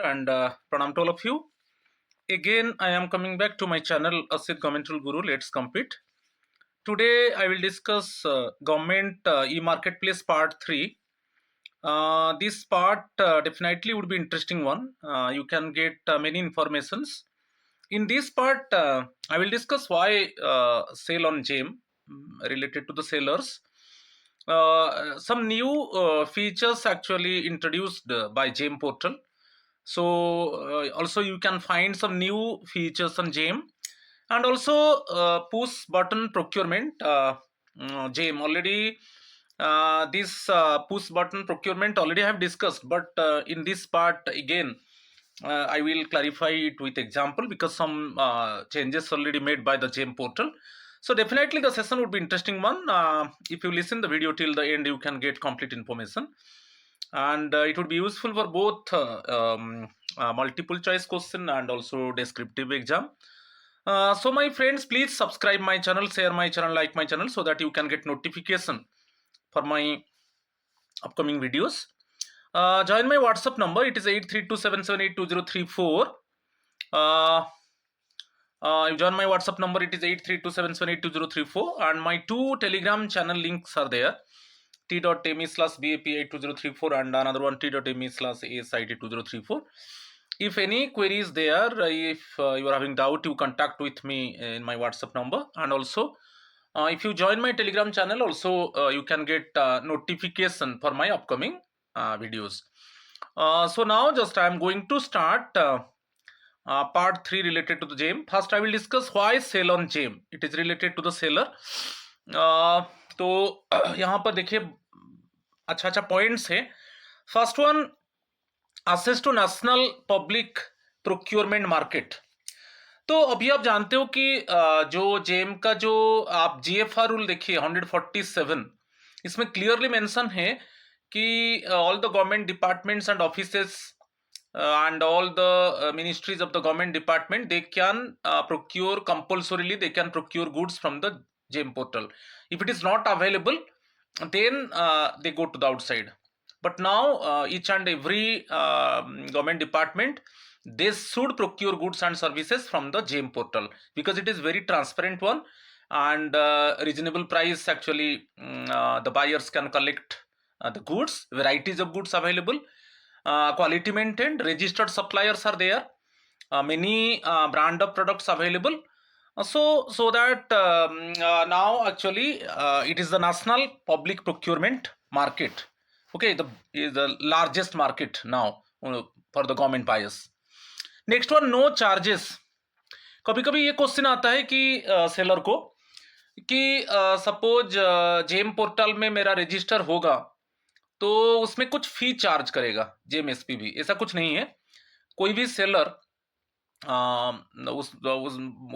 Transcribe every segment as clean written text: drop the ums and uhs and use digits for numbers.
and pranam to all of you. Again, I am coming back to my channel Asit Government Rule Guru. Let's compete. Today, I will discuss government e-marketplace part 3. This part definitely would be interesting one. You can get many informations. In this part, I will discuss why sale on GEM related to the sellers. Some new features actually introduced by GEM portal. So also you can find some new features on GEM, and also push button procurement. GEM already this push button procurement already have discussed, but in this part again I will clarify it with example because some changes already made by the GEM portal. So definitely the session would be interesting one. If you listen the video till the end, you can get complete information, and it would be useful for both multiple choice question and also descriptive exam. So my friends, please subscribe my channel, share my channel, like my channel, so that you can get notification for my upcoming videos. Join my WhatsApp number. It is 83277822034. You join my WhatsApp number. It is 83277822034, and my two Telegram channel links are there. t.me/bap8034 and another one t.me/asit2034. If any queries there, if you are having doubt, you contact with me in my WhatsApp number. And also if you join my Telegram channel, also you can get notification for my upcoming videos. So now just I am going to start part 3 related to the GEM. First I will discuss why sell on GEM. It is related to the seller. तो यहाँ पर देखिए अच्छा अच्छा points है. First one, access to national public procurement market. तो अभी आप जानते हो कि जो जेम का जो आप जीएफआर रूल देखिए 147, इसमें क्लियरली मेंशन है कि all the government departments and offices and all the ministries of the government department, they can procure compulsorily, they can procure goods from the GEM portal. If it is not available, then they go to the outside. But now each and every government department, they should procure goods and services from the GEM portal because it is very transparent one, and reasonable price actually. The buyers can collect the goods, varieties of goods available, quality maintained, registered suppliers are there, many brand of products available. So that now actually it is the national public procurement market. Okay, is the largest market now for the government buyers. Next one, no charges. कभी कभी ये question आता है कि seller को कि suppose GeM portal में मेरा रजिस्टर होगा तो उसमें कुछ फी चार्ज करेगा जेम एसपीबी. ऐसा कुछ नहीं है. कोई भी सेलर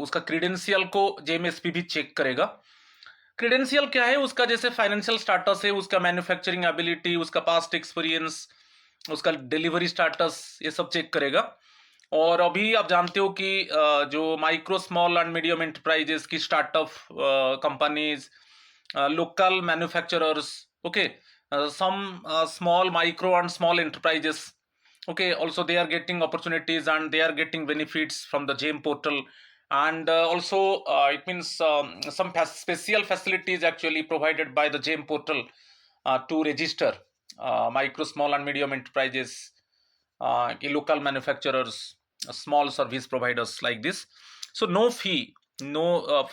उसका क्रीडेंशियल को जेम एसपीबी चेक करेगा. क्रीडेंशियल क्या है उसका? जैसे फाइनेंशियल स्टेटस है, उसका मैन्युफैक्चरिंग एबिलिटी, उसका पास्ट एक्सपीरियंस, उसका डिलीवरी स्टेटस, ये सब चेक करेगा. और अभी आप जानते हो कि जो micro small and medium enterprises की startup companies, local manufacturers, okay, some small micro and small enterprises, okay, also they are getting opportunities and they are getting benefits from the GEM portal. And also it means some special facilities actually provided by the GEM portal to register micro, small and medium enterprises, local manufacturers, small service providers like this. So no fee, no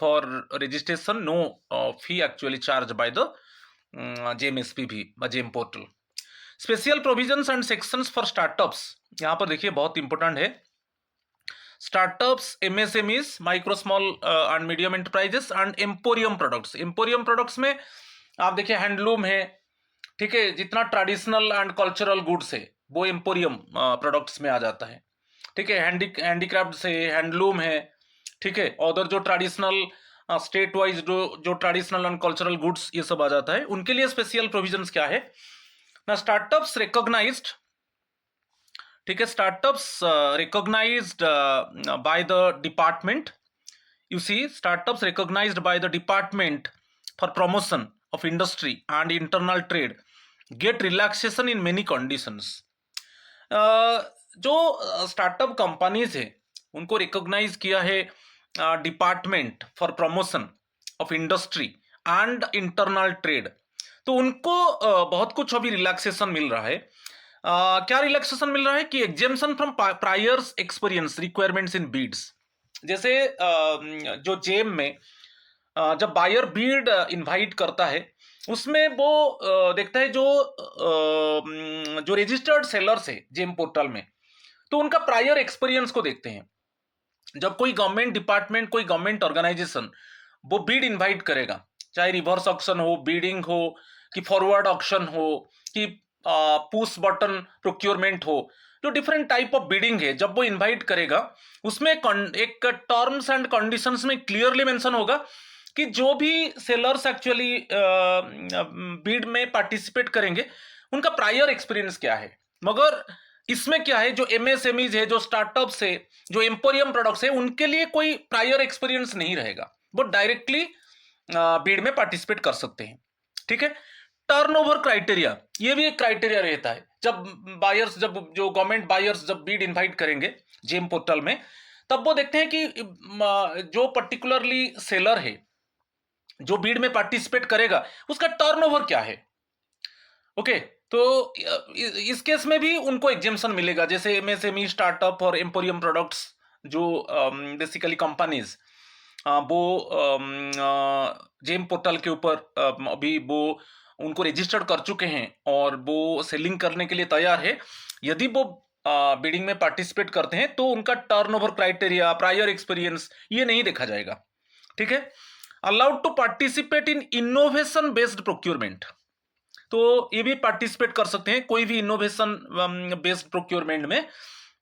for registration, no fee actually charged by the GeM SPB বা GeM portal. Special provisions and sections for startups. यहाँ पर देखिए बहुत important है. Startups, MSMEs, micro small and medium enterprises and emporium products. Emporium products में आप देखिए handloom है, ठीक है, जितना ट्रेडिशनल एंड कल्चरल गुड्स है वो एम्पोरियम प्रोडक्ट्स में आ जाता है. ठीक है, हैंडीक्राफ्ट से हैंडलूम है, ठीक है, अदर जो ट्रेडिशनल स्टेट वाइज जो ट्रेडिशनल एंड कल्चरल गुड्स ये सब आ जाता है. उनके लिए स्पेशल प्रोविजंस क्या है ना? स्टार्टअप्स रिकॉग्नाइज्ड, ठीक है, startups recognized by the department. You see, startups recognized by the department for promotion of industry and internal trade get relaxation in many conditions. जो स्टार्टअप कंपनीज है उनको रिकॉग्नाइज किया है department for promotion of industry and internal trade, तो उनको बहुत कुछ अभी रिलैक्सेशन मिल रहा है। क्या रिलैक्सेशन मिल रहा है कि exemption from priors experience requirements in beads. जैसे जो जेम में जब बायर बीड इनवाइट करता है उसमें वो देखता है जो रजिस्टर्ड सेलर्स है जेम पोर्टल में, तो उनका प्रायर एक्सपीरियंस को देखते हैं। जब कोई गवर्नमेंट डिपार्टमेंट, कोई गवर्नमेंट ऑर्गेनाइजेशन वो बीड इनवाइट करेगा, चाहे रिवर्स ऑक्शन हो, बीडिंग हो, कि फॉरवर्ड ऑक्शन हो, कि पुश बटन प्रोक्योरमेंट हो, जो डिफरेंट टाइप ऑफ बीडिंग है, जब वो इनवाइट करेगा उसमें एक टर्म्स एंड कंडीशंस में क्लियरली मेंशन होगा कि जो भी सेलर्स एक्चुअली बीड में पार्टिसिपेट करेंगे उनका प्रायर एक्सपीरियंस क्या है। मगर इसमें क्या है, जो एमएसएमईज है, जो स्टार्टअप्स है, जो एम्पोरियम प्रोडक्ट्स है, उनके लिए कोई प्रायर एक्सपीरियंस नहीं रहेगा, वो डायरेक्टली बीड में पार्टिसिपेट कर सकते हैं। ठीक है। टर्नओवर क्राइटेरिया, ये भी एक क्राइटेरिया रहता है। जब बायर्स, जब जो गवर्नमेंट बायर्स जब बीड इनवाइट करेंगे जेम पोर्टल में, तब वो देखते हैं कि जो पर्टिकुलरली सेलर है जो बीड में पार्टिसिपेट करेगा उसका टर्नओवर क्या है। ओके, तो इस केस में भी उनको एग्जेम्पशन मिलेगा। जैसे एमएसएमई, स्टार्टअप और एम्पोरियम प्रोडक्ट्स जो बेसिकली कंपनीज वो जेम पोर्टल के ऊपर अभी वो उनको रजिस्टर्ड कर चुके हैं और वो सेलिंग करने के लिए तैयार है, यदि वो बिडिंग में पार्टिसिपेट करते हैं तो उनका टर्नओवर क्राइटेरिया, प्रायर एक्सपीरियंस, ये नहीं देखा जाएगा। ठीक है। Allowed to participate in innovation based procurement, तो ये भी पार्टिसिपेट कर सकते हैं कोई भी इनोवेशन बेस्ड प्रोक्योरमेंट में।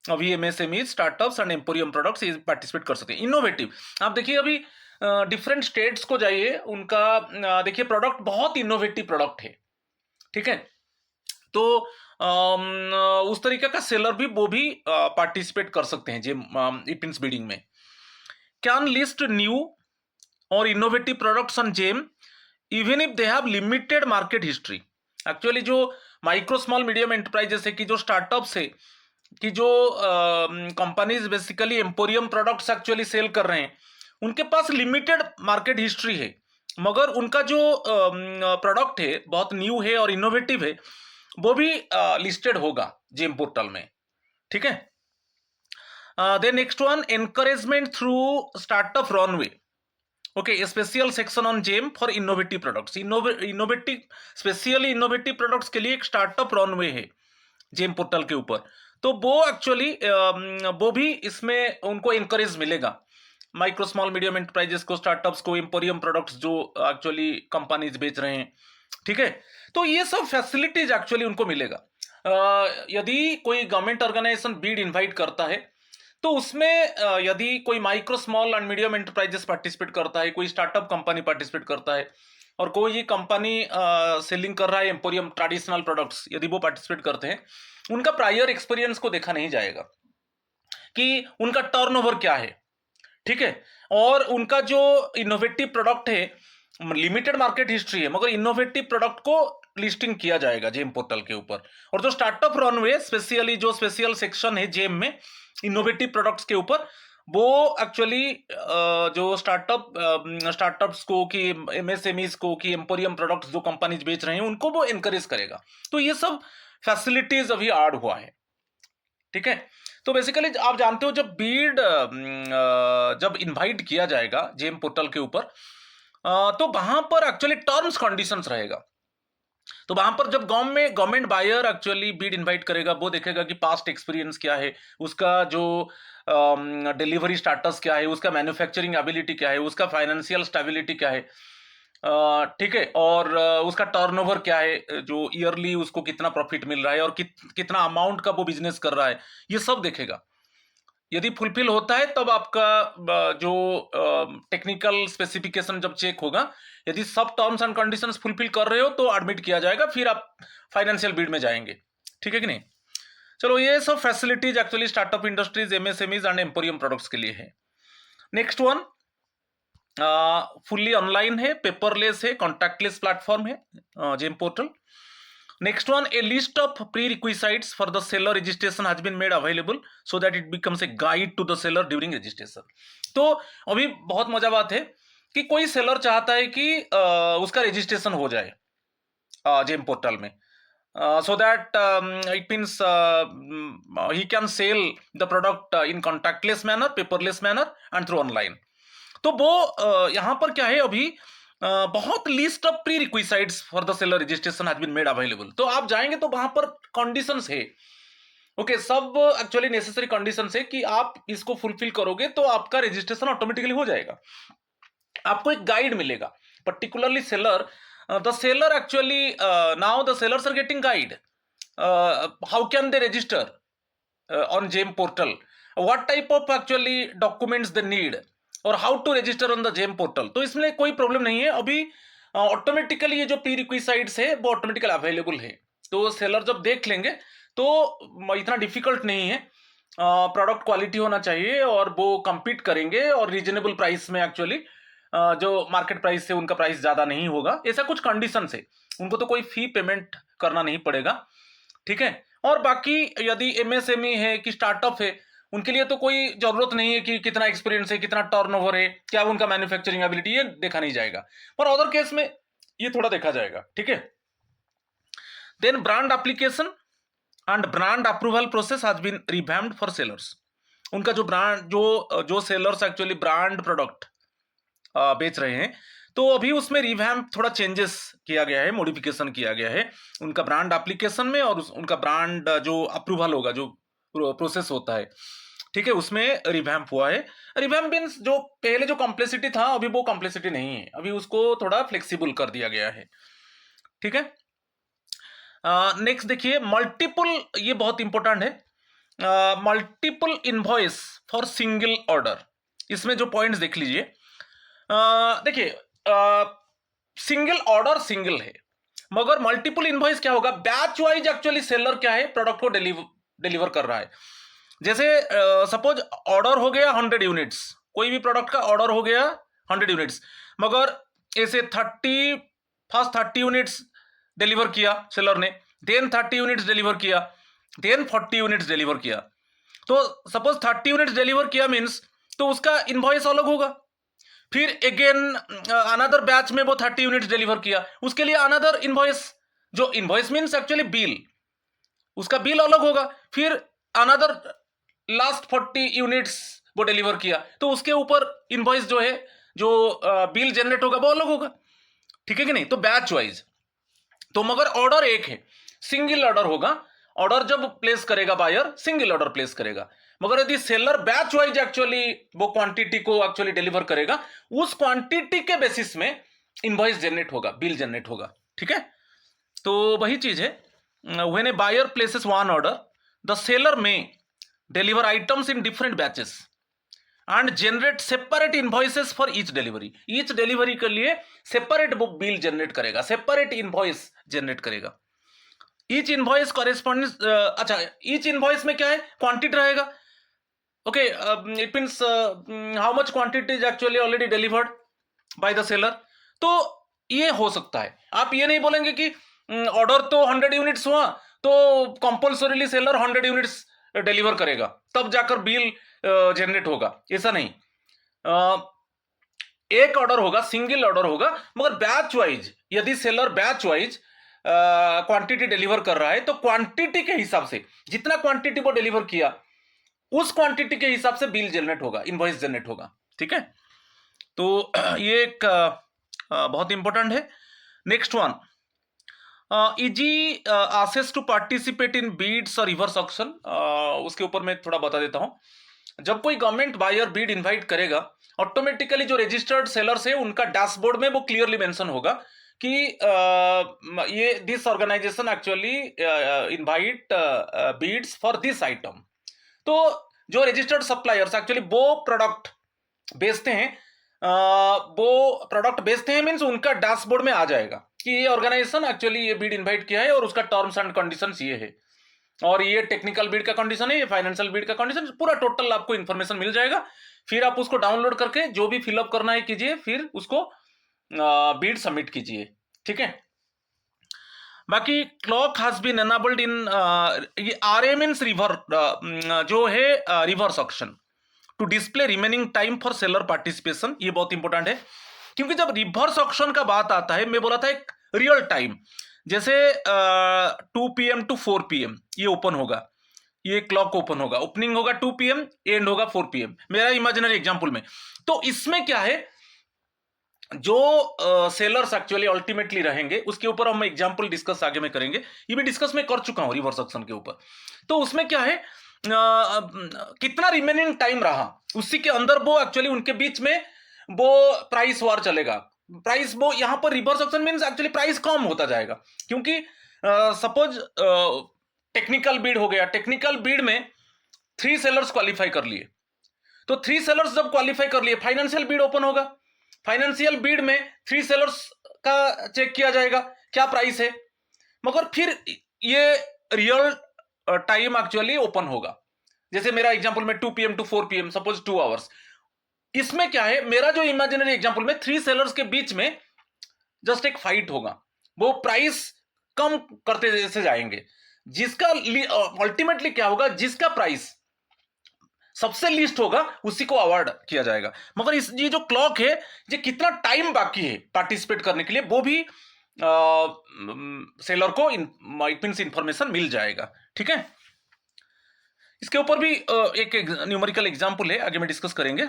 अभी MSME, startups and emporium products ये पार्टिसिपेट कर सकते हैं। इनोवेटिव, आप देखिए अभी डिफरेंट स्टेट्स को जाइए, उनका देखिए प्रोडक्ट बहुत इनोवेटिव प्रोडक्ट है। ठीक है। तो उस तरीके का सेलर भी वो भी पार्टिसिपेट कर सकते हैं जो इपिन्स बिडिंग में। कैन लिस्ट न्यू और innovative products on GeM even if they have limited market history. Actually जो माइक्रो स्मॉल मीडियम एंटरप्राइजेस है, कि जो स्टार्टअप्स है, कि जो companies basically emporium products actually sell कर रहे हैं, उनके पास लिमिटेड मार्केट हिस्ट्री है, मगर उनका जो प्रोडक्ट है बहुत न्यू है और इनोवेटिव है, वो भी लिस्टेड होगा जेम पोर्टल में। ठीक है। Then next one, encouragement through startup runway. Okay, special section on GeM for innovative products. Innovative, specially innovative products के लिए एक स्टार्टअप रनवे है जेम पोर्टल के ऊपर, तो वो एक्चुअली वो भी इसमें उनको इनकरेज मिलेगा, माइक्रो स्मॉल मीडियम एंटरप्राइजेस को, स्टार्टअप्स को, एम्पोरियम प्रोडक्ट्स जो एक्चुअली कंपनीज बेच रहे हैं। ठीक है। तो ये सब फैसिलिटीज एक्चुअली उनको मिलेगा। यदि कोई गवर्नमेंट ऑर्गेनाइजेशन बीड इनवाइट करता है तो उसमें यदि कोई micro small and medium enterprises participate करता है, कोई स्टार्टअप कंपनी पार्टिसिपेट करता है, और कोई कंपनी सेलिंग कर रहा है एम्पोरियम ट्रेडिशनल प्रोडक्ट्स, यदि वो पार्टिसिपेट करते हैं, उनका प्रायर एक्सपीरियंस को देखा नहीं जाएगा कि उनका टर्नओवर क्या है। ठीक है। और उनका जो इनोवेटिव प्रोडक्ट है, लिमिटेड मार्केट हिस्ट्री है, मगर इनोवेटिव प्रोडक्ट को लिस्टिंग किया जाएगा जेम पोर्टल के ऊपर। और जो स्टार्टअप रनवे, स्पेशली जो स्पेशल सेक्शन है जेम में इनोवेटिव प्रोडक्ट्स के ऊपर, वो एक्चुअली जो स्टार्टअप्स को, कि एमएसएमईज को, कि एम्पोरियम प्रोडक्ट्स जो कंपनीज बेच रहे हैं उनको वो एनकरेज करेगा। तो ये सब फैसिलिटीज अभी ऐड हुआ है। ठीक है। तो बेसिकली आप जानते हो जब बीड जब इनवाइट किया जाएगा जेम पोर्टल के ऊपर, तो वहां पर एक्चुअली टर्म्स कंडीशंस रहेगा। तो वहां पर जब government buyer actually bid invite करेगा, वो देखेगा कि पास्ट एक्सपीरियंस क्या है, उसका जो डिलीवरी स्टाटस क्या है, उसका मैन्युफैक्चरिंग एबिलिटी क्या है, उसका फाइनेंशियल स्टेबिलिटी क्या है। ठीक है। और उसका टर्नओवर क्या है, जो ईयरली उसको कितना प्रॉफिट मिल रहा है, और कितना अमाउंट का वो बिजनेस कर रहा है, ये सब देखेगा। यदि फुलफिल होता है तब आपका जो टेक्निकल स्पेसिफिकेशन जब चेक होगा, यदि सब टर्म्स एंड कंडीशंस फुलफिल कर रहे हो तो एडमिट किया जाएगा, फिर आप फाइनेंशियल बीड में जाएंगे। ठीक है कि नहीं। चलो, ये सब facilities actually startup industries, MSMEs and emporium products के लिए है। नेक्स्ट वन, फुल्ली ऑनलाइन है, पेपरलेस है, कॉन्टैक्टलेस प्लेटफॉर्म है GeM portal. Next one, a list of prerequisites for the seller registration has been made available so that it becomes a guide to the seller during registration. तो अभी बहुत मजा बात है कि कोई सेलर चाहता है कि उसका रजिस्ट्रेशन हो जाए जेम पोर्टल में, so that it means he can sell the product in contactless manner, paperless manner and through online. तो वो यहाँ पर क्या है, अभी बहुत list of prerequisites for the seller registration has been made available. तो आप जाएंगे तो वहां पर कंडीशंस है, ओके, सब एक्चुअली नेसेसरी कंडीशंस है कि आप इसको फुलफिल करोगे तो आपका रजिस्ट्रेशन ऑटोमेटिकली हो जाएगा. आपको एक गाइड मिलेगा particularly seller, the seller actually now the sellers are getting guide how can they register on GeM portal, what type of actually documents they need और how to register on the GeM portal. तो इसमें कोई problem नहीं है, अभी automatically ये जो pre रिक्विसाइट्स है वो ऑटोमेटिकली अवेलेबल है. तो सेलर जब देख लेंगे तो इतना डिफिकल्ट नहीं है, प्रोडक्ट क्वालिटी होना चाहिए और वो compete करेंगे और रीजनेबल प्राइस में एक्चुअली जो मार्केट प्राइस से उनका प्राइस ज्यादा नहीं होगा. ऐसा कुछ कंडीशन है, उनको तो कोई फी पेमेंट करना नहीं पड़ेगा, ठीक है. और बाकी यदि एमएसएमई है कि स्टार्टअप है, उनके लिए तो कोई जरूरत नहीं है कि कितना एक्सपीरियंस है, कितना टर्नओवर है, क्या उनका मैन्युफैक्चरिंग एबिलिटी, ये देखा नहीं जाएगा. पर अदर केस में ये थोड़ा देखा जाएगा, ठीक है. Then brand application and brand approval process has been revamped for sellers. उनका जो ब्रांड जो सेलर्स एक्चुअली ब्रांड प्रोडक्ट बेच रहे हैं, तो अभी उसमें रिवैम्प थोड़ा चेंजेस किया गया है, मॉडिफिकेशन किया गया है उनका ब्रांड एप्लीकेशन में, और उनका ब्रांड जो अप्रूवल होगा, जो प्रोसेस होता है, ठीक है, उसमें रिवैम्प हुआ है. रिवैम्प मींस जो पहले जो कॉम्प्लेक्सिटी था अभी वो कॉम्प्लेक्सिटी नहीं है, अभी उसको थोड़ा फ्लेक्सिबल कर दिया गया है, ठीक है. नेक्स्ट देखिए मल्टीपल, ये बहुत इंपॉर्टेंट है, multiple invoice for single order. इसमें जो पॉइंट्स देख लीजिए, देखिए सिंगल ऑर्डर सिंगल है, मगर मल्टीपल इनवॉइस क्या होगा, बैच वाइज एक्चुअली सेलर क्या है प्रोडक्ट को डिलीवर कर रहा है. जैसे सपोज ऑर्डर हो गया 100 यूनिट्स, कोई भी प्रोडक्ट का ऑर्डर हो गया 100 यूनिट्स, मगर ऐसे 30 यूनिट्स डिलीवर किया सेलर ने, देन 30 यूनिट्स डिलीवर किया, देन 40 यूनिट्स डिलीवर किया. तो सपोज 30 यूनिट्स डिलीवर किया मींस तो उसका इनवॉइस अलग होगा. फिर अगेन अनदर बैच में वो 30 यूनिट्स डिलीवर किया, उसके लिए अनदर इनवॉइस, जो इनवॉइस मींस एक्चुअली बिल, उसका बिल अलग होगा. फिर अनदर लास्ट 40 यूनिट्स वो डिलीवर किया, तो उसके ऊपर इनवॉइस जो है, जो बिल जनरेट होगा वो अलग होगा, ठीक है कि नहीं. तो बैच वाइज, तो मगर ऑर्डर एक है, सिंगल ऑर्डर होगा. ऑर्डर जब प्लेस करेगा बायर, सिंगल ऑर्डर प्लेस करेगा, मगर यदि सेलर बैच वाइज एक्चुअली वो क्वांटिटी को एक्चुअली डिलीवर करेगा, उस क्वांटिटी के बेसिस में इनवॉइस जनरेट होगा, बिल जनरेट होगा, ठीक है. तो वही चीज है, when a buyer places one order, the seller may deliver items in different batches and generate separate invoices for each delivery. Each delivery के लिए सेपरेट वो बिल जनरेट करेगा, सेपरेट इनवॉइस जनरेट करेगा. ईच इनवॉइस कॉरेस्पॉन्डिंग, अच्छा, each invoice में क्या है, quantity रहेगा, okay, it means how much quantity is actually already delivered by the seller. तो ये हो सकता है, आप ये नहीं बोलेंगे कि ऑर्डर तो 100 यूनिट्स हुआ तो कंपल्सरीली सेलर 100 यूनिट्स डिलीवर करेगा तब जाकर बिल जनरेट होगा, ऐसा नहीं. एक ऑर्डर होगा, सिंगल ऑर्डर होगा, मगर बैच वाइज, यदि seller batch wise quantity deliver कर रहा है तो क्वांटिटी के हिसाब से, जितना क्वांटिटी वो डिलीवर किया उस क्वांटिटी के हिसाब से बिल जनरेट होगा, इनवॉइस जनरेट होगा, ठीक है. तो ये एक बहुत इंपॉर्टेंट है. Next one, easy access to participate in bids और रिवर्स ऑक्शन. उसके ऊपर मैं थोड़ा बता देता हूं. जब कोई गवर्नमेंट बायर बीड इनवाइट करेगा, ऑटोमेटिकली जो रजिस्टर्ड सेलर्स है उनका डैशबोर्ड में वो क्लियरली मेंशन होगा कि ये this organization actually invite bids for this item. तो जो रजिस्टर्ड सप्लायर्स एक्चुअली वो प्रोडक्ट बेचते हैं, वो प्रोडक्ट बेचते हैं मींस उनका डैशबोर्ड में आ जाएगा कि ये ऑर्गेनाइजेशन एक्चुअली ये बीड इनवाइट किया है और उसका टर्म्स एंड कंडीशंस ये है, और ये टेक्निकल बीड का कंडीशन है, ये फाइनेंशियल बीड का कंडीशन, पूरा टोटल आपको इन्फॉर्मेशन मिल जाएगा. फिर आप उसको डाउनलोड करके जो भी फिलअप करना है कीजिए, फिर उसको बीड सबमिट कीजिए, ठीक है. बाकी clock has been enabled in ये आरए मीन्स रिवर जो है reverse auction to display remaining time for seller participation. ये बहुत इंपॉर्टेंट है क्योंकि जब रिवर्स ऑक्शन का बात आता है, मैं बोला था एक रियल टाइम, जैसे 2 PM टू 4 PM ये ओपन होगा, ये क्लॉक ओपन होगा, ओपनिंग होगा 2 PM, एंड होगा 4 PM, मेरा इमेजिनरी एग्जांपल में। तो इसमें क्या है, जो सेलर्स एक्चुअली अल्टीमेटली रहेंगे उसके ऊपर हम एग्जांपल डिस्कस आगे में करेंगे, ये भी डिस्कस मैं कर चुका हूं रिवर्स ऑक्शन के ऊपर। तो उसमें क्या है, कितना रिमेनिंग टाइम रहा उसी के अंदर वो एक्चुअली उनके बीच में वो प्राइस वार चलेगा। प्राइस वो यहां पर reverse auction means actually price कम होता जाएगा, क्योंकि सपोज टेक्निकल बीड हो गया, टेक्निकल बीड में 3 सेलर्स क्वालिफाई कर लिए, तो 3 सेलर्स जब क्वालिफाई कर लिए फाइनेंशियल बीड ओपन होगा, फाइनेंशियल बीड में 3 सेलर्स का चेक किया जाएगा क्या प्राइस है, मगर फिर ये रियल टाइम एक्चुअली ओपन होगा। जैसे मेरा एग्जांपल में 2 PM to 4 PM, suppose 2 hours. इसमें क्या है, मेरा जो इमेजिनरी एग्जांपल में 3 सेलर्स के बीच में जस्ट एक फाइट होगा, वो प्राइस कम करते जैसे जाएंगे, जिसका अल्टीमेटली क्या होगा, जिसका प्राइस सबसे लिस्ट होगा उसी को अवार्ड किया जाएगा। मगर इस ये जो क्लॉक है, ये कितना टाइम बाकी है पार्टिसिपेट करने के लिए, वो भी सेलर को इट मींस इंफॉर्मेशन मिल जाएगा। ठीक है, इसके ऊपर भी एक न्यूमेरिकल एग्जांपल है, आगे में डिस्कस करेंगे।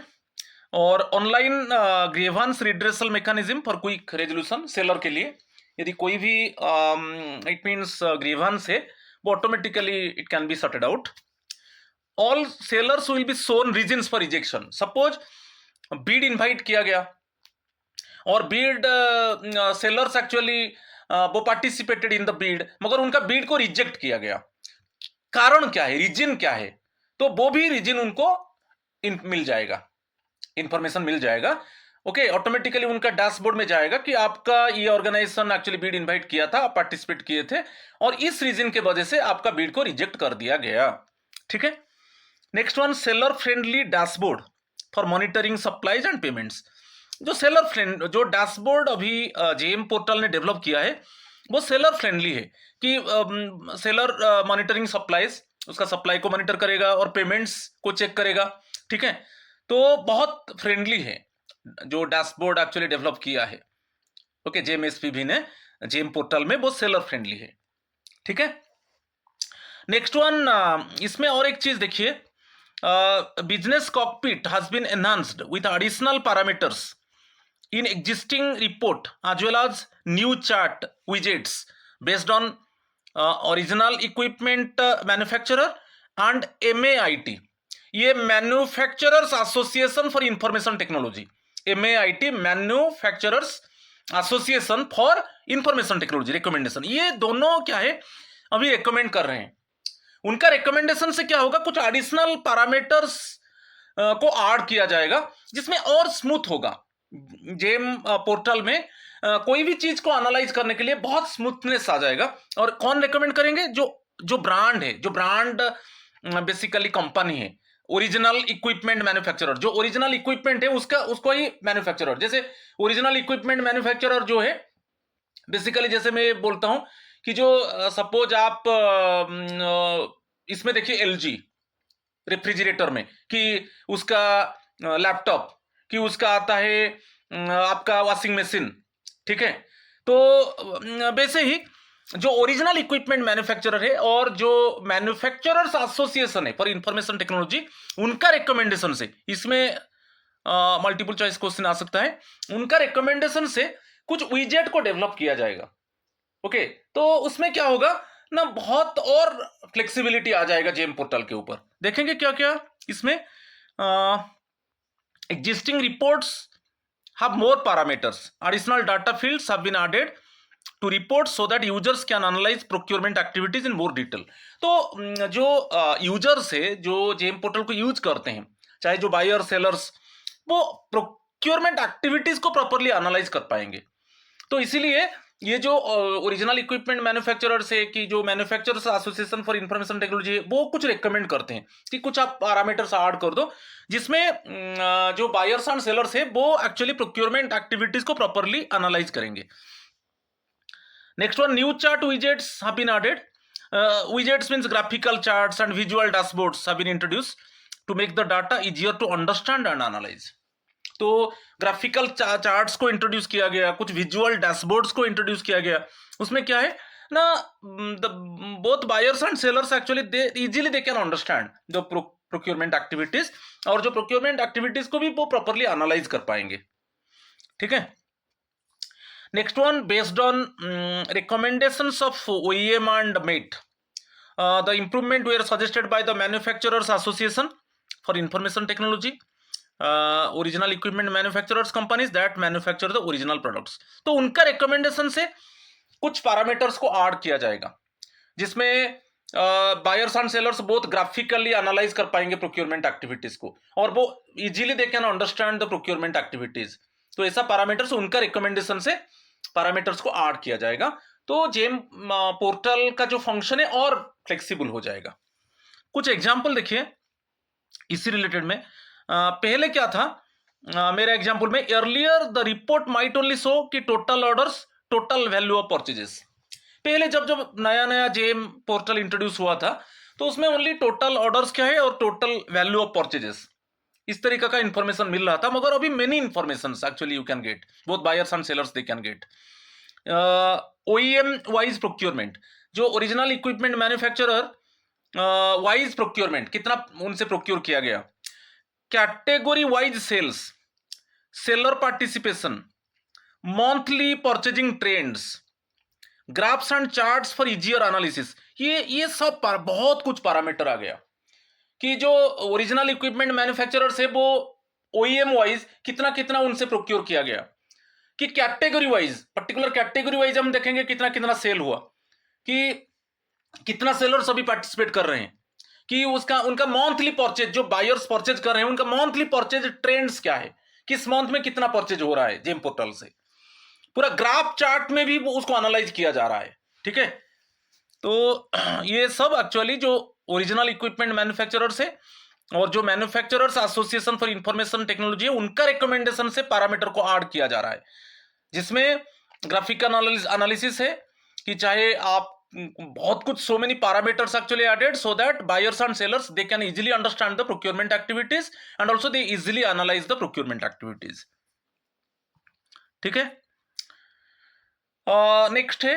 और online grievance redressal mechanism for quick resolution, seller के लिए यदि कोई भी इट मींस ग्रीवांस है, वो automatically it can be sorted out. All sellers will be shown reasons for rejection. Suppose Beed invite किया गया और बीड सेलर्स एक्चुअली वो पार्टिसिपेटेड इन द बीड, मगर उनका बीड को रिजेक्ट किया गया, कारण क्या है, रीजन क्या है, तो वो भी रीजन उनको मिल जाएगा, इंफॉर्मेशन मिल जाएगा। ओके, ऑटोमेटिकली उनका डैशबोर्ड में जाएगा कि आपका ये ऑर्गेनाइजेशन एक्चुअली बीड इनवाइट किया था, आप पार्टिसिपेट किए थे, और इस रीजन के वजह से आपका बीड को रिजेक्ट कर दिया गया। ठीक है, next one, seller friendly dashboard for monitoring supplies and payments. जो सेलर फ्रेंड जो डैशबोर्ड अभी जेएम पोर्टल ने डेवलप किया है, वो सेलर फ्रेंडली है कि सेलर मॉनिटरिंग सप्लाईज, उसका सप्लाई को मॉनिटर करेगा और पेमेंट्स को चेक करेगा। ठीक है, तो बहुत फ्रेंडली है जो डैशबोर्ड एक्चुअली डेवलप किया है। ओके, जेएमएसपीबी ने जेएम पोर्टल में, वो सेलर फ्रेंडली है। ठीक है, नेक्स्ट वन, इसमें और एक चीज देखिए, business cockpit has been enhanced with additional parameters in existing report as well as new chart widgets based on original equipment manufacturer and MAIT, ये manufacturers association for information technology, MAIT manufacturers association for information technology recommendation, ये दोनों क्या है अभी recommend कर रहे हैं। उनका रिकमेंडेशन से क्या होगा, कुछ एडिशनल पैरामीटर्स को ऐड किया जाएगा जिसमें और स्मूथ होगा। जेम पोर्टल में कोई भी चीज को एनालाइज करने के लिए बहुत स्मूथनेस आ जाएगा। और कौन रेकमेंड करेंगे, जो ब्रांड है, जो ब्रांड बेसिकली कंपनी है, ओरिजिनल इक्विपमेंट मैन्युफैक्चरर, जो ओरिजिनल इक्विपमेंट है उसको ही मैन्युफैक्चरर। जैसे ओरिजिनल इक्विपमेंट मैन्युफैक्चरर जो है बेसिकली, जैसे मैं बोलता हूं कि जो सपोज आप इसमें देखिए एलजी रेफ्रिजरेटर में कि उसका लैपटॉप, कि उसका आता है आपका वॉशिंग मशीन। ठीक है, तो वैसे ही जो ओरिजिनल इक्विपमेंट मैन्युफैक्चरर है और जो मैन्युफैक्चरर्स एसोसिएशन है फॉर इंफॉर्मेशन टेक्नोलॉजी, उनका रिकमेंडेशन से, इसमें मल्टीपल चॉइस क्वेश्चन आ सकता है, उनका रिकमेंडेशन से कुछ विजेट को डेवलप किया जाएगा। ओके, तो उसमें क्या होगा ना, बहुत और फ्लेक्सिबिलिटी आ जाएगा जेम पोर्टल के ऊपर। देखेंगे क्या क्या इसमें, existing reports have more parameters, additional data fields have been added to reports so that users can analyze procurement activities in more detail। तो जो यूजर्स है, जो जेम पोर्टल को यूज करते हैं, चाहे जो बायर सेलर्स, वो प्रोक्योरमेंट एक्टिविटीज को प्रॉपरली एनालाइज कर पाएंगे। तो इसीलिए ये जो ओरिजिनल इक्विपमेंट मैन्युफैक्चरर्स है, कि जो manufacturers association for information technology है, वो कुछ रिकमेंड करते हैं कि कुछ आप पैरामीटर्स ऐड कर दो जिसमें जो बायर्स एंड सेलर्स है वो एक्चुअली प्रोक्योरमेंट एक्टिविटीज को प्रॉपरली एनालाइज करेंगे। Next one, new chart widgets have been added. Widgets means graphical charts and visual dashboards have been introduced to make the data easier to understand and analyze. तो graphical charts को introduce किया गया, कुछ visual dashboards को introduce किया गया. उसमें क्या है ना, both buyers and sellers actually they easily they can understand the procurement activities, और जो प्रोक्योरमेंट एक्टिविटीज को भी वो प्रॉपरली एनालाइज कर पाएंगे. ठीक है. नेक्स्ट वन, बेस्ड ऑन रिकमेंडेशंस ऑफ OEM and MeitY, the improvement were suggested by the manufacturers association for information technology, original equipment manufacturers companies that manufacture the original products. तो उनका रिकमेंडेशन से कुछ पैरामीटर्स को ऐड किया जाएगा, जिसमें buyers and sellers both graphically analyse कर पाएंगे प्रोक्योरमेंट एक्टिविटीज को, और वो easily they can understand the procurement activities. तो ऐसा पैरामीटर्स उनका रिकमेंडेशन से पैरामीटर्स को ऐड किया जाएगा. तो जेम पोर्टल का जो फंक्शन है और फ्लेक्सिबल हो जाएगा. कुछ एग्जाम्पल देखिए इसी रिलेटेड में. पहले क्या था, मेरे एग्जाम्पल में earlier the report might only show कि total orders, total value of purchases. पहले जब जब नया जेम पोर्टल इंट्रोड्यूस हुआ था तो उसमें ओनली टोटल ऑर्डर्स क्या है और टोटल वैल्यू ऑफ परचेजेस, इस तरीके का इंफॉर्मेशन मिल रहा था. मगर अभी many information actually you can get, both buyers and sellers they can get. OEM wise procurement, जो original equipment manufacturer wise procurement, कितना उनसे प्रोक्योर किया गया. Category wise sales, seller participation, monthly purchasing trends, graphs and charts for easier analysis. ये सब बहुत कुछ parameter आ गया कि जो ओरिजिनल इक्विपमेंट मैन्युफैक्चरर्स है वो OEM वाइज कितना कितना उनसे प्रोक्योर किया गया, कि category wise, particular category wise हम देखेंगे कितना कितना सेल हुआ, कि कितना सेलर्स अभी पार्टिसिपेट कर रहे हैं, कि उसका उनका मंथली परचेज, जो बायर्स परचेज कर रहे हैं उनका मंथली परचेज ट्रेंड्स क्या है, किस मंथ में कितना परचेज हो रहा है जेम पोर्टल से. पूरा ग्राफ चार्ट में भी उसको एनालाइज किया जा रहा है. ठीक है. तो ये सब एक्चुअली जो ओरिजिनल इक्विपमेंट मैन्युफैक्चरर्स है और जो manufacturers association for information technology है, उनका रिकमेंडेशन से पैरामीटर को ऐड किया जा रहा है, जिसमें ग्राफिकल एनालिसिस है कि चाहे आप बहुत कुछ, so many parameters actually added so that buyers and sellers they can easily understand the procurement activities and also they easily analyze the procurement activities. ठीक है. नेक्स्ट है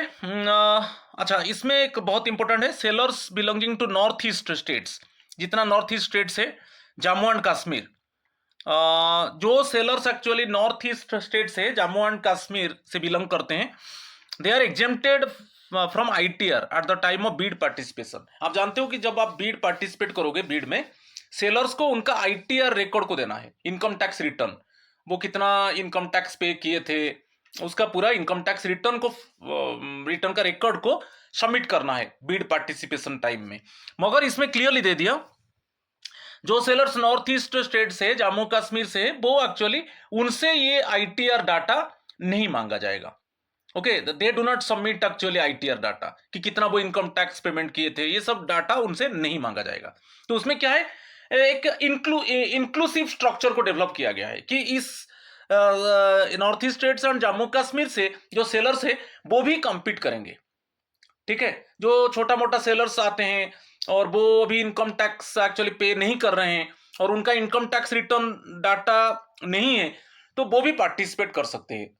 अच्छा, इसमें एक बहुत इंपॉर्टेंट है, sellers belonging to north east states. जितना north east states है, जम्मू एंड कश्मीर, जो sellers actually north east state से, जम्मू एंड कश्मीर से बिलोंग करते हैं, they are exempted from ITR at the time of bid participation. आप जानते हो कि जब आप बीड पार्टिसिपेट करोगे, बीड में सेलर्स को उनका ITR रिकॉर्ड को देना है, इनकम टैक्स रिटर्न, वो कितना इनकम टैक्स पे किए थे, उसका पूरा इनकम टैक्स रिटर्न को, रिटर्न का रिकॉर्ड को सबमिट करना है बीड पार्टिसिपेशन टाइम में. मगर इसमें क्लियरली दे दिया, जो सेलर्स नॉर्थ ईस्ट स्टेट से, जम्मू कश्मीर से, वो एक्चुअली उनसे ये ITR डाटा नहीं मांगा जाएगा. Okay, they do not submit actually ITR data, कि कितना वो इनकम टैक्स पेमेंट किए थे, ये सब डाटा उनसे नहीं मांगा जाएगा. तो उसमें क्या है, एक इंक्लूसिव स्ट्रक्चर को डेवलप किया गया है कि इस north east states and Jammu Kashmir से जो सेलर्स है वो भी कम्पीट करेंगे. ठीक है. जो छोटा मोटा सेलर्स आते हैं और वो अभी इनकम टैक्स एक्चुअली पे नहीं कर रहे हैं और उनका इनकम टैक्स रिटर्न डाटा नहीं है, तो वो भी पार्टिसिपेट कर सकते हैं.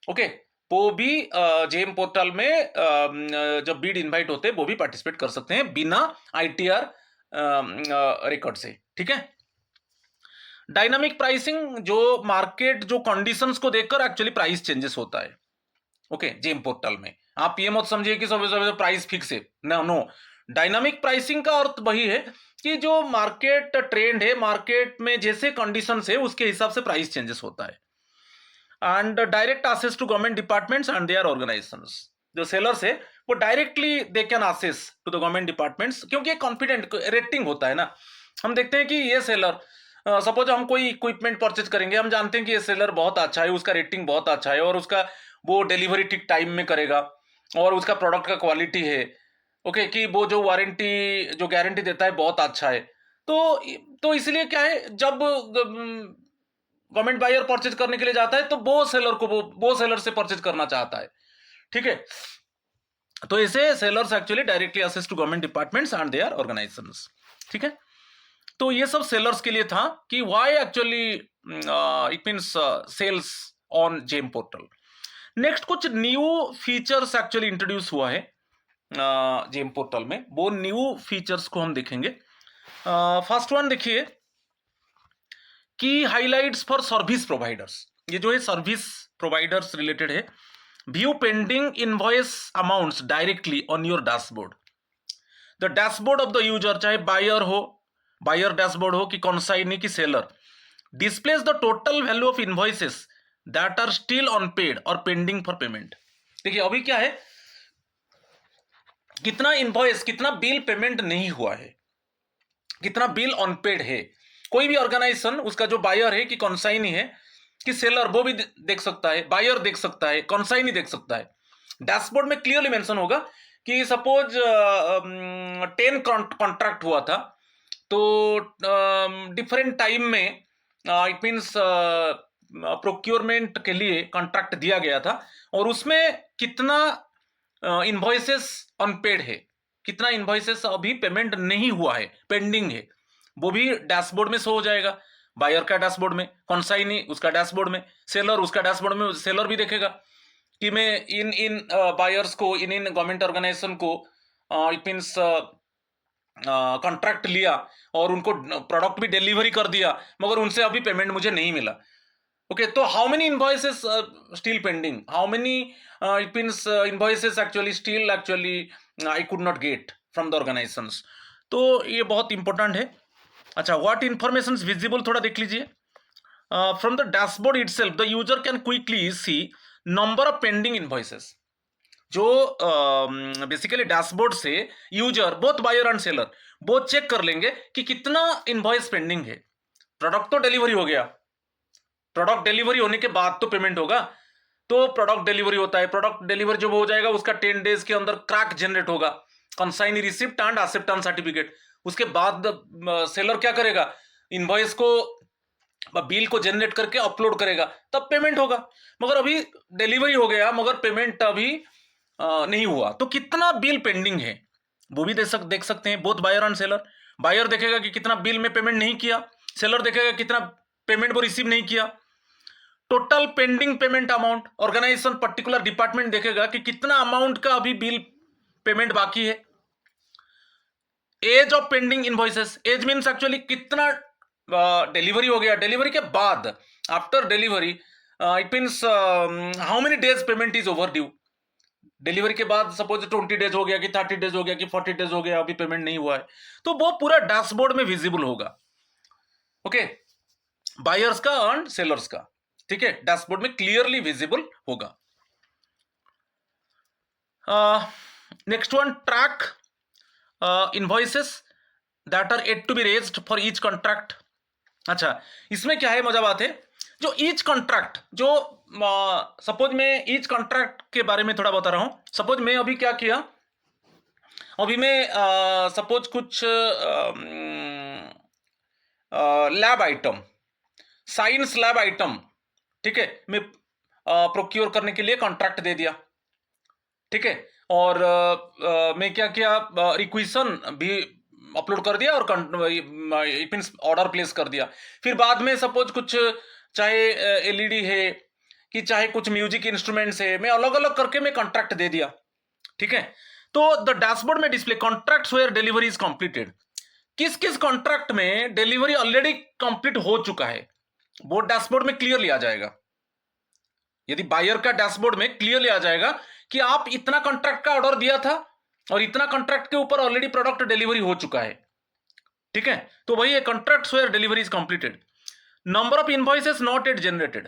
ओके, वो भी जेम पोर्टल में जब बीड इनवाइट होते हैं वो भी पार्टिसिपेट कर सकते हैं बिना ITR रिकॉर्ड से. ठीक है. डायनामिक प्राइसिंग, जो मार्केट जो कंडीशंस को देखकर एक्चुअली प्राइस चेंजेस होता है. ओके, जेम पोर्टल में आप ये मत समझिए कि सब प्राइस फिक्स है, नो. डायनामिक प्राइसिंग का अर्थ वही है कि जो मार्केट ट्रेंड है, मार्केट में जैसे कंडीशंस है उसके हिसाब से प्राइस चेंजेस होता है. And direct access to government departments and their organisations. जो सेलर्स है वो directly they can access to the government departments, क्योंकि कॉन्फिडेंट रेटिंग होता है ना. हम देखते हैं कि ये सेलर, सपोज हम कोई इक्विपमेंट परचेज करेंगे, हम जानते हैं कि ये सेलर बहुत अच्छा है, उसका रेटिंग बहुत अच्छा है और उसका वो डिलीवरी ठीक टाइम में करेगा और उसका प्रोडक्ट का क्वालिटी है. ओके, कि वो जो वारंटी, जो गारंटी देता है बहुत अच्छा है. तो इसलिए क्या है, जब गवर्नमेंट बायर परचेज करने के लिए जाता है तो वो सेलर को वो सेलर से परचेज करना चाहता है. ठीक है. तो ऐसे sellers actually directly access to government departments and their organisations. ठीक है, तो ये सब सेलर्स के लिए था कि why actually it means sales on GeM portal. Next कुछ न्यू फीचर्स एक्चुअली इंट्रोड्यूस हुआ है जेम पोर्टल में, वो न्यू फीचर्स को हम देखेंगे। फर्स्ट वन देखिए कि हाइलाइट्स फॉर सर्विस प्रोवाइडर्स, ये जो है सर्विस प्रोवाइडर्स रिलेटेड है। View pending invoice amounts directly on your dashboard. The dashboard of the user, चाहे बायर हो, बायर डैशबोर्ड हो कि कॉन्साइनी की seller, displays the total value of invoices that are still unpaid और pending for payment. देखिए अभी क्या है, कितना इनवॉइस, कितना बिल पेमेंट नहीं हुआ है, कितना बिल अनपेड है। कोई भी ऑर्गेनाइजेशन, उसका जो बायर है कि कॉन्साइनी है कि सेलर, वो भी देख सकता है, बायर देख सकता है, कॉन्साइनी देख सकता है। डैशबोर्ड में क्लियरली मेंशन होगा कि सपोज 10 कॉन्ट्रैक्ट हुआ था, तो डिफरेंट टाइम में इट मीन्स प्रोक्योरमेंट के लिए कॉन्ट्रैक्ट दिया गया था, और उसमें कितना इनवॉइसेस अनपेड है, कितना इनवॉइसेस अभी पेमेंट नहीं हुआ है, पेंडिंग है, वो भी डैशबोर्ड में शो हो जाएगा। बायर का डैशबोर्ड में, कॉन्साइनी उसका डैशबोर्ड में, सेलर उसका डैशबोर्ड में। सेलर भी देखेगा कि मैं इन बायर्स को, इन गवर्नमेंट ऑर्गेनाइजेशन को इट मीन्स कॉन्ट्रैक्ट लिया और उनको प्रोडक्ट भी डिलीवरी कर दिया, मगर उनसे अभी पेमेंट मुझे नहीं मिला। ओके, तो how many invoices still pending, how many it means invoices actually still actually I could not get from the organisations. तो ये बहुत इंपॉर्टेंट है। अच्छा, व्हाट इंफॉर्मेशन विजिबल थोड़ा देख लीजिए। From the dashboard itself the user can quickly see number of pending invoices. जो basically dashboard से user, both buyer and seller, both check कर लेंगे कि कितना इनवॉइस पेंडिंग है। प्रोडक्ट तो डिलीवरी हो गया, प्रोडक्ट डिलीवरी होने के बाद तो पेमेंट होगा, तो प्रोडक्ट डिलीवरी होता है, प्रोडक्ट डिलीवरी जब हो जाएगा उसका 10 डेज के अंदर क्रैक जनरेट होगा, consignee receipt and acceptance certificate. उसके बाद सेलर क्या करेगा, इनवॉइस को, बिल को जनरेट करके अपलोड करेगा, तब पेमेंट होगा। मगर अभी डिलीवरी हो गया मगर पेमेंट अभी नहीं हुआ, तो कितना बिल पेंडिंग है वो भी देख सकते हैं, both buyer and seller. Buyer देखेगा कि कितना बिल में पेमेंट नहीं किया, सेलर देखेगा कितना पेमेंट वो रिसीव नहीं किया। Total pending payment amount, organisation particular department देखेगा कि कितना अमाउंट का अभी बिल पेमेंट बाकी है। Age of pending invoices, age means actually कितना डिलीवरी हो गया, डिलीवरी के बाद, after delivery it means how many days payment is overdue. Delivery के बाद सपोज 20 डेज हो गया कि 30 डेज हो गया कि 40 डेज हो गया, अभी पेमेंट नहीं हुआ है, तो वो पूरा डैशबोर्ड में विजिबल होगा। ओके, बायर्स का एंड सेलर्स का, ठीक है, डैशबोर्ड में क्लियरली विजिबल होगा। Next one, track invoices that are yet to be raised for each contract. अच्छा, इसमें क्या है, मजा बात है, जो ईच कॉन्ट्रैक्ट, जो सपोज मैं ईच कॉन्ट्रैक्ट के बारे में थोड़ा बता रहा हूं। सपोज मैं अभी क्या किया, अभी मैं सपोज कुछ lab item, science lab item, ठीक है, मैं प्रोक्योर करने के लिए कॉन्ट्रैक्ट दे दिया, ठीक है, और मैं क्या किया, रिक्वेशन भी अपलोड कर दिया और इट मीन्स ऑर्डर प्लेस कर दिया। फिर बाद में सपोज कुछ, चाहे एलईडी है कि चाहे कुछ म्यूजिक इंस्ट्रूमेंट्स है, मैं अलग अलग करके मैं कॉन्ट्रैक्ट दे दिया, ठीक है। तो द डैशबोर्ड में display contracts where delivery is completed, किस किस कॉन्ट्रैक्ट में डिलीवरी ऑलरेडी कंप्लीट हो चुका है, वो डैशबोर्ड में क्लियरली आ जाएगा। यदि बायर का डैशबोर्ड में क्लियरली आ जाएगा कि आप इतना कॉन्ट्रैक्ट का ऑर्डर दिया था और इतना कॉन्ट्रैक्ट के ऊपर ऑलरेडी प्रोडक्ट डिलीवरी हो चुका है, ठीक है, तो वही है contracts where delivery is completed. Number of invoices not yet generated,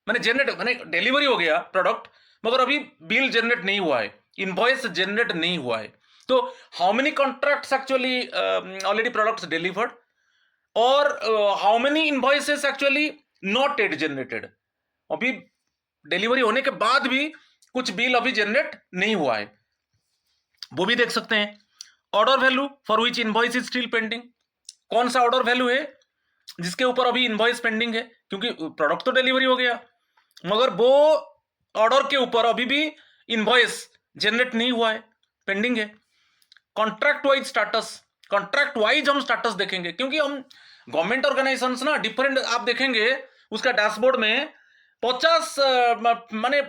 मैंने डिलीवरी हो गया प्रोडक्ट मगर अभी बिल जनरेट नहीं हुआ है, इनवॉइस जनरेट नहीं हुआ है, तो how many contracts actually already products delivered, और how many invoices actually not yet generated, अभी डिलीवरी होने के बाद भी कुछ बिल अभी जनरेट नहीं हुआ है, वो भी देख सकते हैं। Order value for which invoice is still pending, कौन सा ऑर्डर वैल्यू है जिसके ऊपर अभी इनवॉइस पेंडिंग है, क्योंकि प्रोडक्ट तो डिलीवरी हो गया मगर वो ऑर्डर के ऊपर अभी भी इनवॉइस जनरेट नहीं हुआ है, पेंडिंग है। Contract wise status, contract wise हम स्टाटस देखेंगे, क्योंकि हम गवर्नमेंट ऑर्गेनाइजेशंस ना डिफरेंट, आप देखेंगे उसका डैशबोर्ड में 50 माने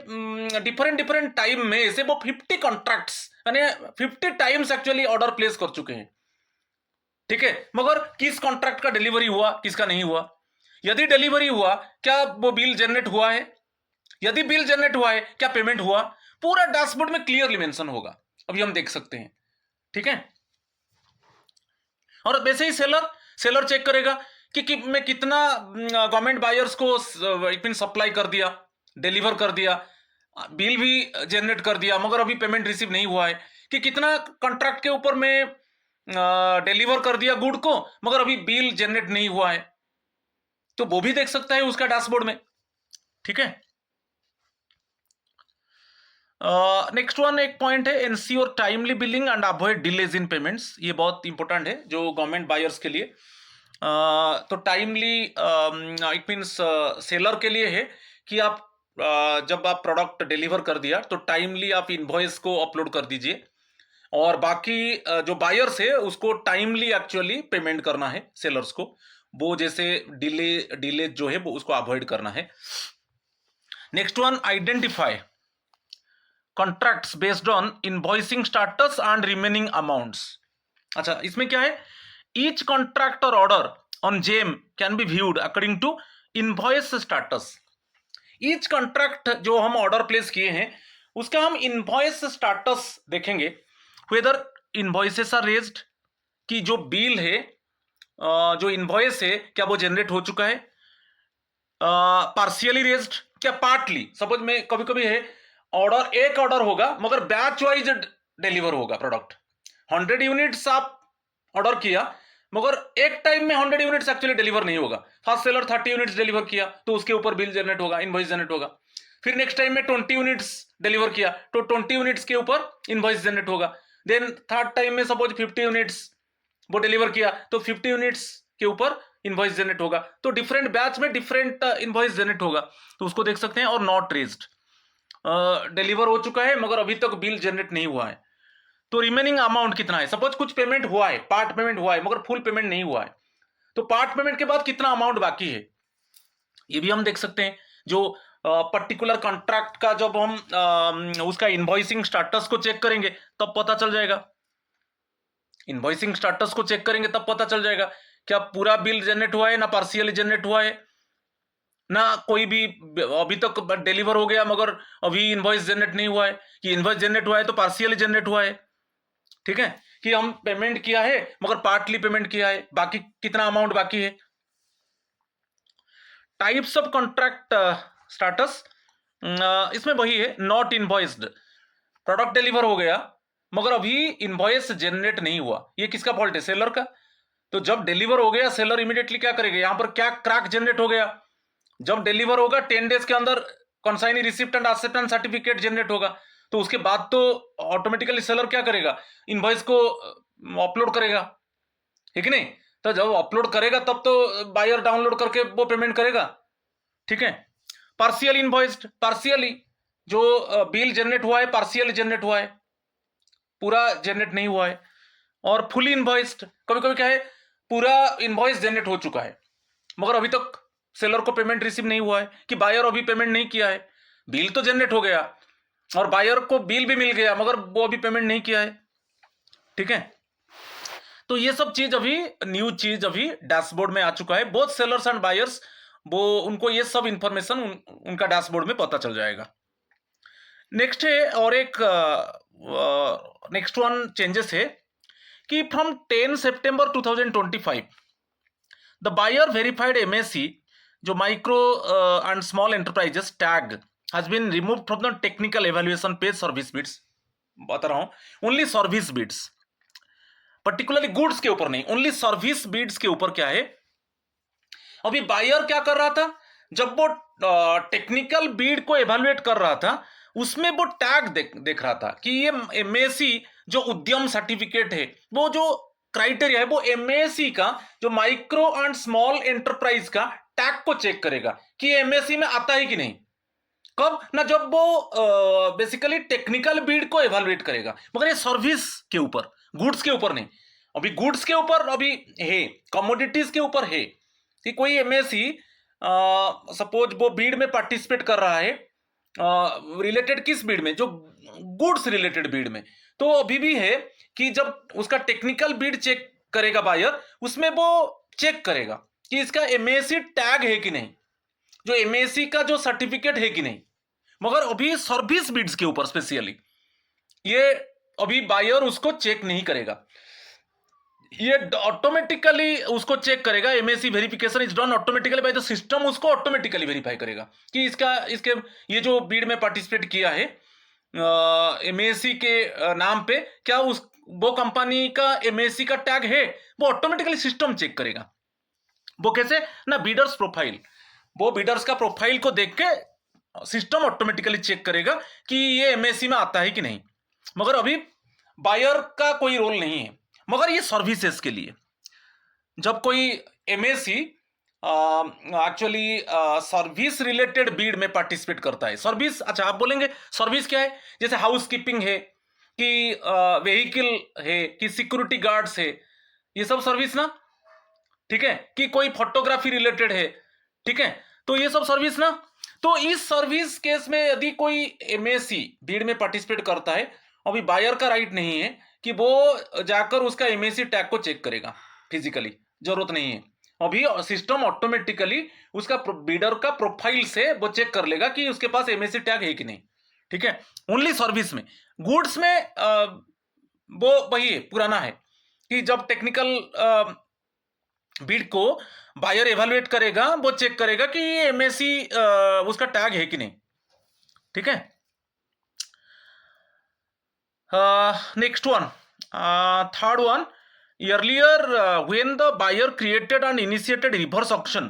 डिफरेंट डिफरेंट टाइम में ऐसे वो 50 कॉन्ट्रैक्ट्स यानी 50 टाइम्स एक्चुअली ऑर्डर प्लेस कर चुके हैं, ठीक है। मगर किस कॉन्ट्रैक्ट का डिलीवरी हुआ, किसका नहीं हुआ, यदि डिलीवरी हुआ क्या वो बिल जनरेट हुआ है, यदि बिल जनरेट हुआ है क्या पेमेंट हुआ, पूरा डैशबोर्ड में क्लियरली मेंशन होगा, अभी हम देख सकते हैं, ठीक है। और वैसे ही सेलर चेक करेगा कि मैं कितना गवर्नमेंट बायर्स को इट मीन सप्लाई कर दिया, डिलीवर कर दिया, बिल भी जनरेट कर दिया, मगर अभी पेमेंट रिसीव नहीं हुआ है, कि कितना कॉन्ट्रैक्ट के ऊपर में डिलीवर कर दिया गुड को, मगर अभी बिल जनरेट नहीं हुआ है, तो वो भी देख सकता है उसका डैशबोर्ड में, ठीक है। नेक्स्ट वन एक पॉइंट है, ensure timely billing and avoid delays in payments. ये बहुत इंपॉर्टेंट है जो गवर्नमेंट बायर्स के लिए। तो टाइमली इट मीन्स सेलर के लिए है कि आप जब आप प्रोडक्ट डिलीवर कर दिया तो टाइमली आप इनवॉइस को अपलोड कर दीजिए, और बाकी जो बायर्स है उसको टाइमली एक्चुअली पेमेंट करना है सेलर्स को, वो जैसे डिले जो है वो उसको अवॉइड करना है। Next one, identify contracts based on invoicing status and remaining amounts. अच्छा, इसमें क्या है, ईच कॉन्ट्रैक्ट और order on GeM can be viewed according to invoice status. Each contract जो हम ऑर्डर प्लेस किए हैं उसका हम इनवॉइस स्टाटस देखेंगे, वेदर इनवॉइसेस आर रेज्ड, कि जो बिल है जो इनवॉइस है क्या वो जनरेट हो चुका है, पार्शियली रेज्ड क्या पार्टली। सपोज में कभी कभी है ऑर्डर, एक ऑर्डर होगा मगर बैच वाइज डिलीवर होगा प्रोडक्ट, 100 यूनिट्स आप ऑर्डर किया मगर एक टाइम में 100 यूनिट्स एक्चुअली डिलीवर नहीं होगा। फर्स्ट सेलर 30 यूनिट्स डिलीवर किया तो उसके ऊपर बिल जनरेट होगा, इनवॉइस जनरेट होगा। फिर नेक्स्ट टाइम में 20 यूनिट्स डिलीवर किया तो 20 यूनिट्स के ऊपर इनवॉइस जनरेट होगा। देन थर्ड टाइम में सपोज 50 यूनिट्स वो डिलीवर किया तो 50 यूनिट्स के ऊपर इनवॉइस जनरेट होगा। तो डिफरेंट बैच में डिफरेंट इनवॉइस जनरेट होगा, तो उसको देख सकते हैं। और नॉट रेज्ड, डिलीवर हो चुका है मगर अभी तक बिल जनरेट नहीं हुआ है, तो रिमेनिंग अमाउंट कितना है। सपोज कुछ पेमेंट हुआ है, पार्ट पेमेंट हुआ है मगर फुल पेमेंट नहीं हुआ है, तो पार्ट पेमेंट के बाद कितना अमाउंट बाकी है ये भी हम देख सकते हैं। जो पर्टिकुलर कॉन्ट्रैक्ट का जब हम उसका इनवॉइसिंग स्टाटस को चेक करेंगे तब पता चल जाएगा, इनवॉइसिंग स्टाटस को चेक करेंगे तब पता चल जाएगा क्या पूरा बिल जनरेट हुआ है ना पार्शियली जनरेट हुआ है, ना कोई भी अभी तक डिलीवर हो गया मगर अभी इनवॉइस जनरेट नहीं हुआ है, कि इनवॉइस जनरेट हुआ है तो पार्शियली जनरेट हुआ है, ठीक है, कि हम पेमेंट किया है मगर पार्टली पेमेंट किया है, बाकी कितना अमाउंट बाकी है। टाइप्स ऑफ कॉन्ट्रैक्ट स्टाटस, इसमें वही है, नॉट इनवॉइस्ड, प्रोडक्ट डिलीवर हो गया मगर अभी इनवॉइस जनरेट नहीं हुआ, ये किसका फॉल्ट है, सेलर का। तो जब डिलीवर हो गया सेलर इमीडिएटली क्या करेगा, यहां पर क्या क्रैक जनरेट हो गया, जब डिलीवर होगा 10 डेज के अंदर consignee receipt and acceptance certificate generate होगा, तो उसके बाद तो ऑटोमेटिकली सेलर क्या करेगा, इनवॉइस को अपलोड करेगा, है कि नहीं। तो जब अपलोड करेगा तब तो बायर डाउनलोड करके वो पेमेंट करेगा, ठीक है। पार्शियल इनवॉइस्ड, पार्शियली जो बिल जनरेट हुआ है पार्शियली जनरेट हुआ है, पूरा जनरेट नहीं हुआ है। और फुली इनवॉइस्ड, कभी कभी क्या है पूरा इनवॉइस जनरेट हो चुका है मगर अभी तक सेलर को पेमेंट रिसीव नहीं हुआ है, कि बायर अभी पेमेंट नहीं किया है, बिल तो जनरेट हो गया और बायर को बिल भी मिल गया मगर वो अभी पेमेंट नहीं किया है, ठीक है। तो ये सब चीज अभी न्यू चीज अभी डैशबोर्ड में आ चुका है, बोथ सेलर्स एंड बायर्स, वो उनको ये सब इंफॉर्मेशन उनका डैशबोर्ड में पता चल जाएगा। नेक्स्ट है और एक नेक्स्ट वन चेंजेस है कि फ्रॉम 10 सितंबर 2025 द बायर वेरीफाइड एमएससी जो micro and small enterprises tag has been remove from the technical evaluation page service bids. बता रहा हूं only service bids, particularly goods के ऊपर नहीं, ओनली सर्विस बिड्स के ऊपर क्या है। अभी बायर क्या कर रहा था, जब वो टेक्निकल बीड को एवेल्युएट कर रहा था उसमें वो टैग देख रहा था कि ये एमएससी जो उद्यम सर्टिफिकेट है, वो जो क्राइटेरिया है वो एमएससी का जो माइक्रो एंड स्मॉल एंटरप्राइज का टैग को चेक करेगा कि एमएससी में आता है कि नहीं। कब ना, जब वो बेसिकली टेक्निकल बीड को एवेलुएट करेगा, मगर ये सर्विस के ऊपर, गुड्स के ऊपर नहीं। अभी गुड्स के ऊपर अभी है, कमोडिटीज के ऊपर है कि कोई एमएससी सपोज वो बीड में पार्टिसिपेट कर रहा है, रिलेटेड किस बीड में, जो गुड्स रिलेटेड बीड में, तो अभी भी है कि जब उसका टेक्निकल बीड चेक करेगा बायर, उसमें वो चेक करेगा कि इसका एमएससी टैग है कि नहीं, जो एमएससी का जो सर्टिफिकेट है कि नहीं। मगर अभी सर्विस बीड्स के ऊपर स्पेशली ये अभी बायर उसको चेक नहीं करेगा, ये ऑटोमेटिकली उसको चेक करेगा। MSc verification is done automatically by the system, उसको ऑटोमेटिकली वेरीफाई करेगा कि इसके ये जो बीड में पार्टिसिपेट किया है एमएससी के नाम पे, क्या उस वो कंपनी का एमएससी का टैग है, वो ऑटोमेटिकली सिस्टम चेक करेगा। वो कैसे ना, बीडर्स प्रोफाइल, वो बीडर्स का प्रोफाइल को देख के सिस्टम ऑटोमेटिकली चेक करेगा कि ये एमएससी में आता है कि नहीं। मगर अभी बायर का कोई रोल नहीं है। मगर ये सर्विसेज के लिए, जब कोई MSc actually service related Beed में पार्टिसिपेट करता है, सर्विस, अच्छा आप बोलेंगे सर्विस क्या है, जैसे हाउस कीपिंग है कि व्हीकल है कि सिक्योरिटी गार्ड्स है, ये सब सर्विस ना, ठीक है, कि कोई फोटोग्राफी रिलेटेड है, ठीक है, तो ये सब सर्विस ना। तो इस सर्विस केस में यदि कोई एमएससी बीड में पार्टिसिपेट करता है, अभी बायर का राइट नहीं है कि वो जाकर उसका एमएससी टैग को चेक करेगा फिजिकली, जरूरत नहीं है। अभी सिस्टम ऑटोमेटिकली उसका बीडर का प्रोफाइल से वो चेक कर लेगा कि उसके पास एमएससी टैग है कि नहीं, ठीक है। ओनली सर्विस में, गुड्स में वो वही है, पुराना है कि जब टेक्निकल बीड को बायर एवेलुएट करेगा, वो चेक करेगा कि ये एमएससी उसका टैग है कि नहीं, ठीक है। Next one, third one, earlier when the buyer created and initiated reverse auction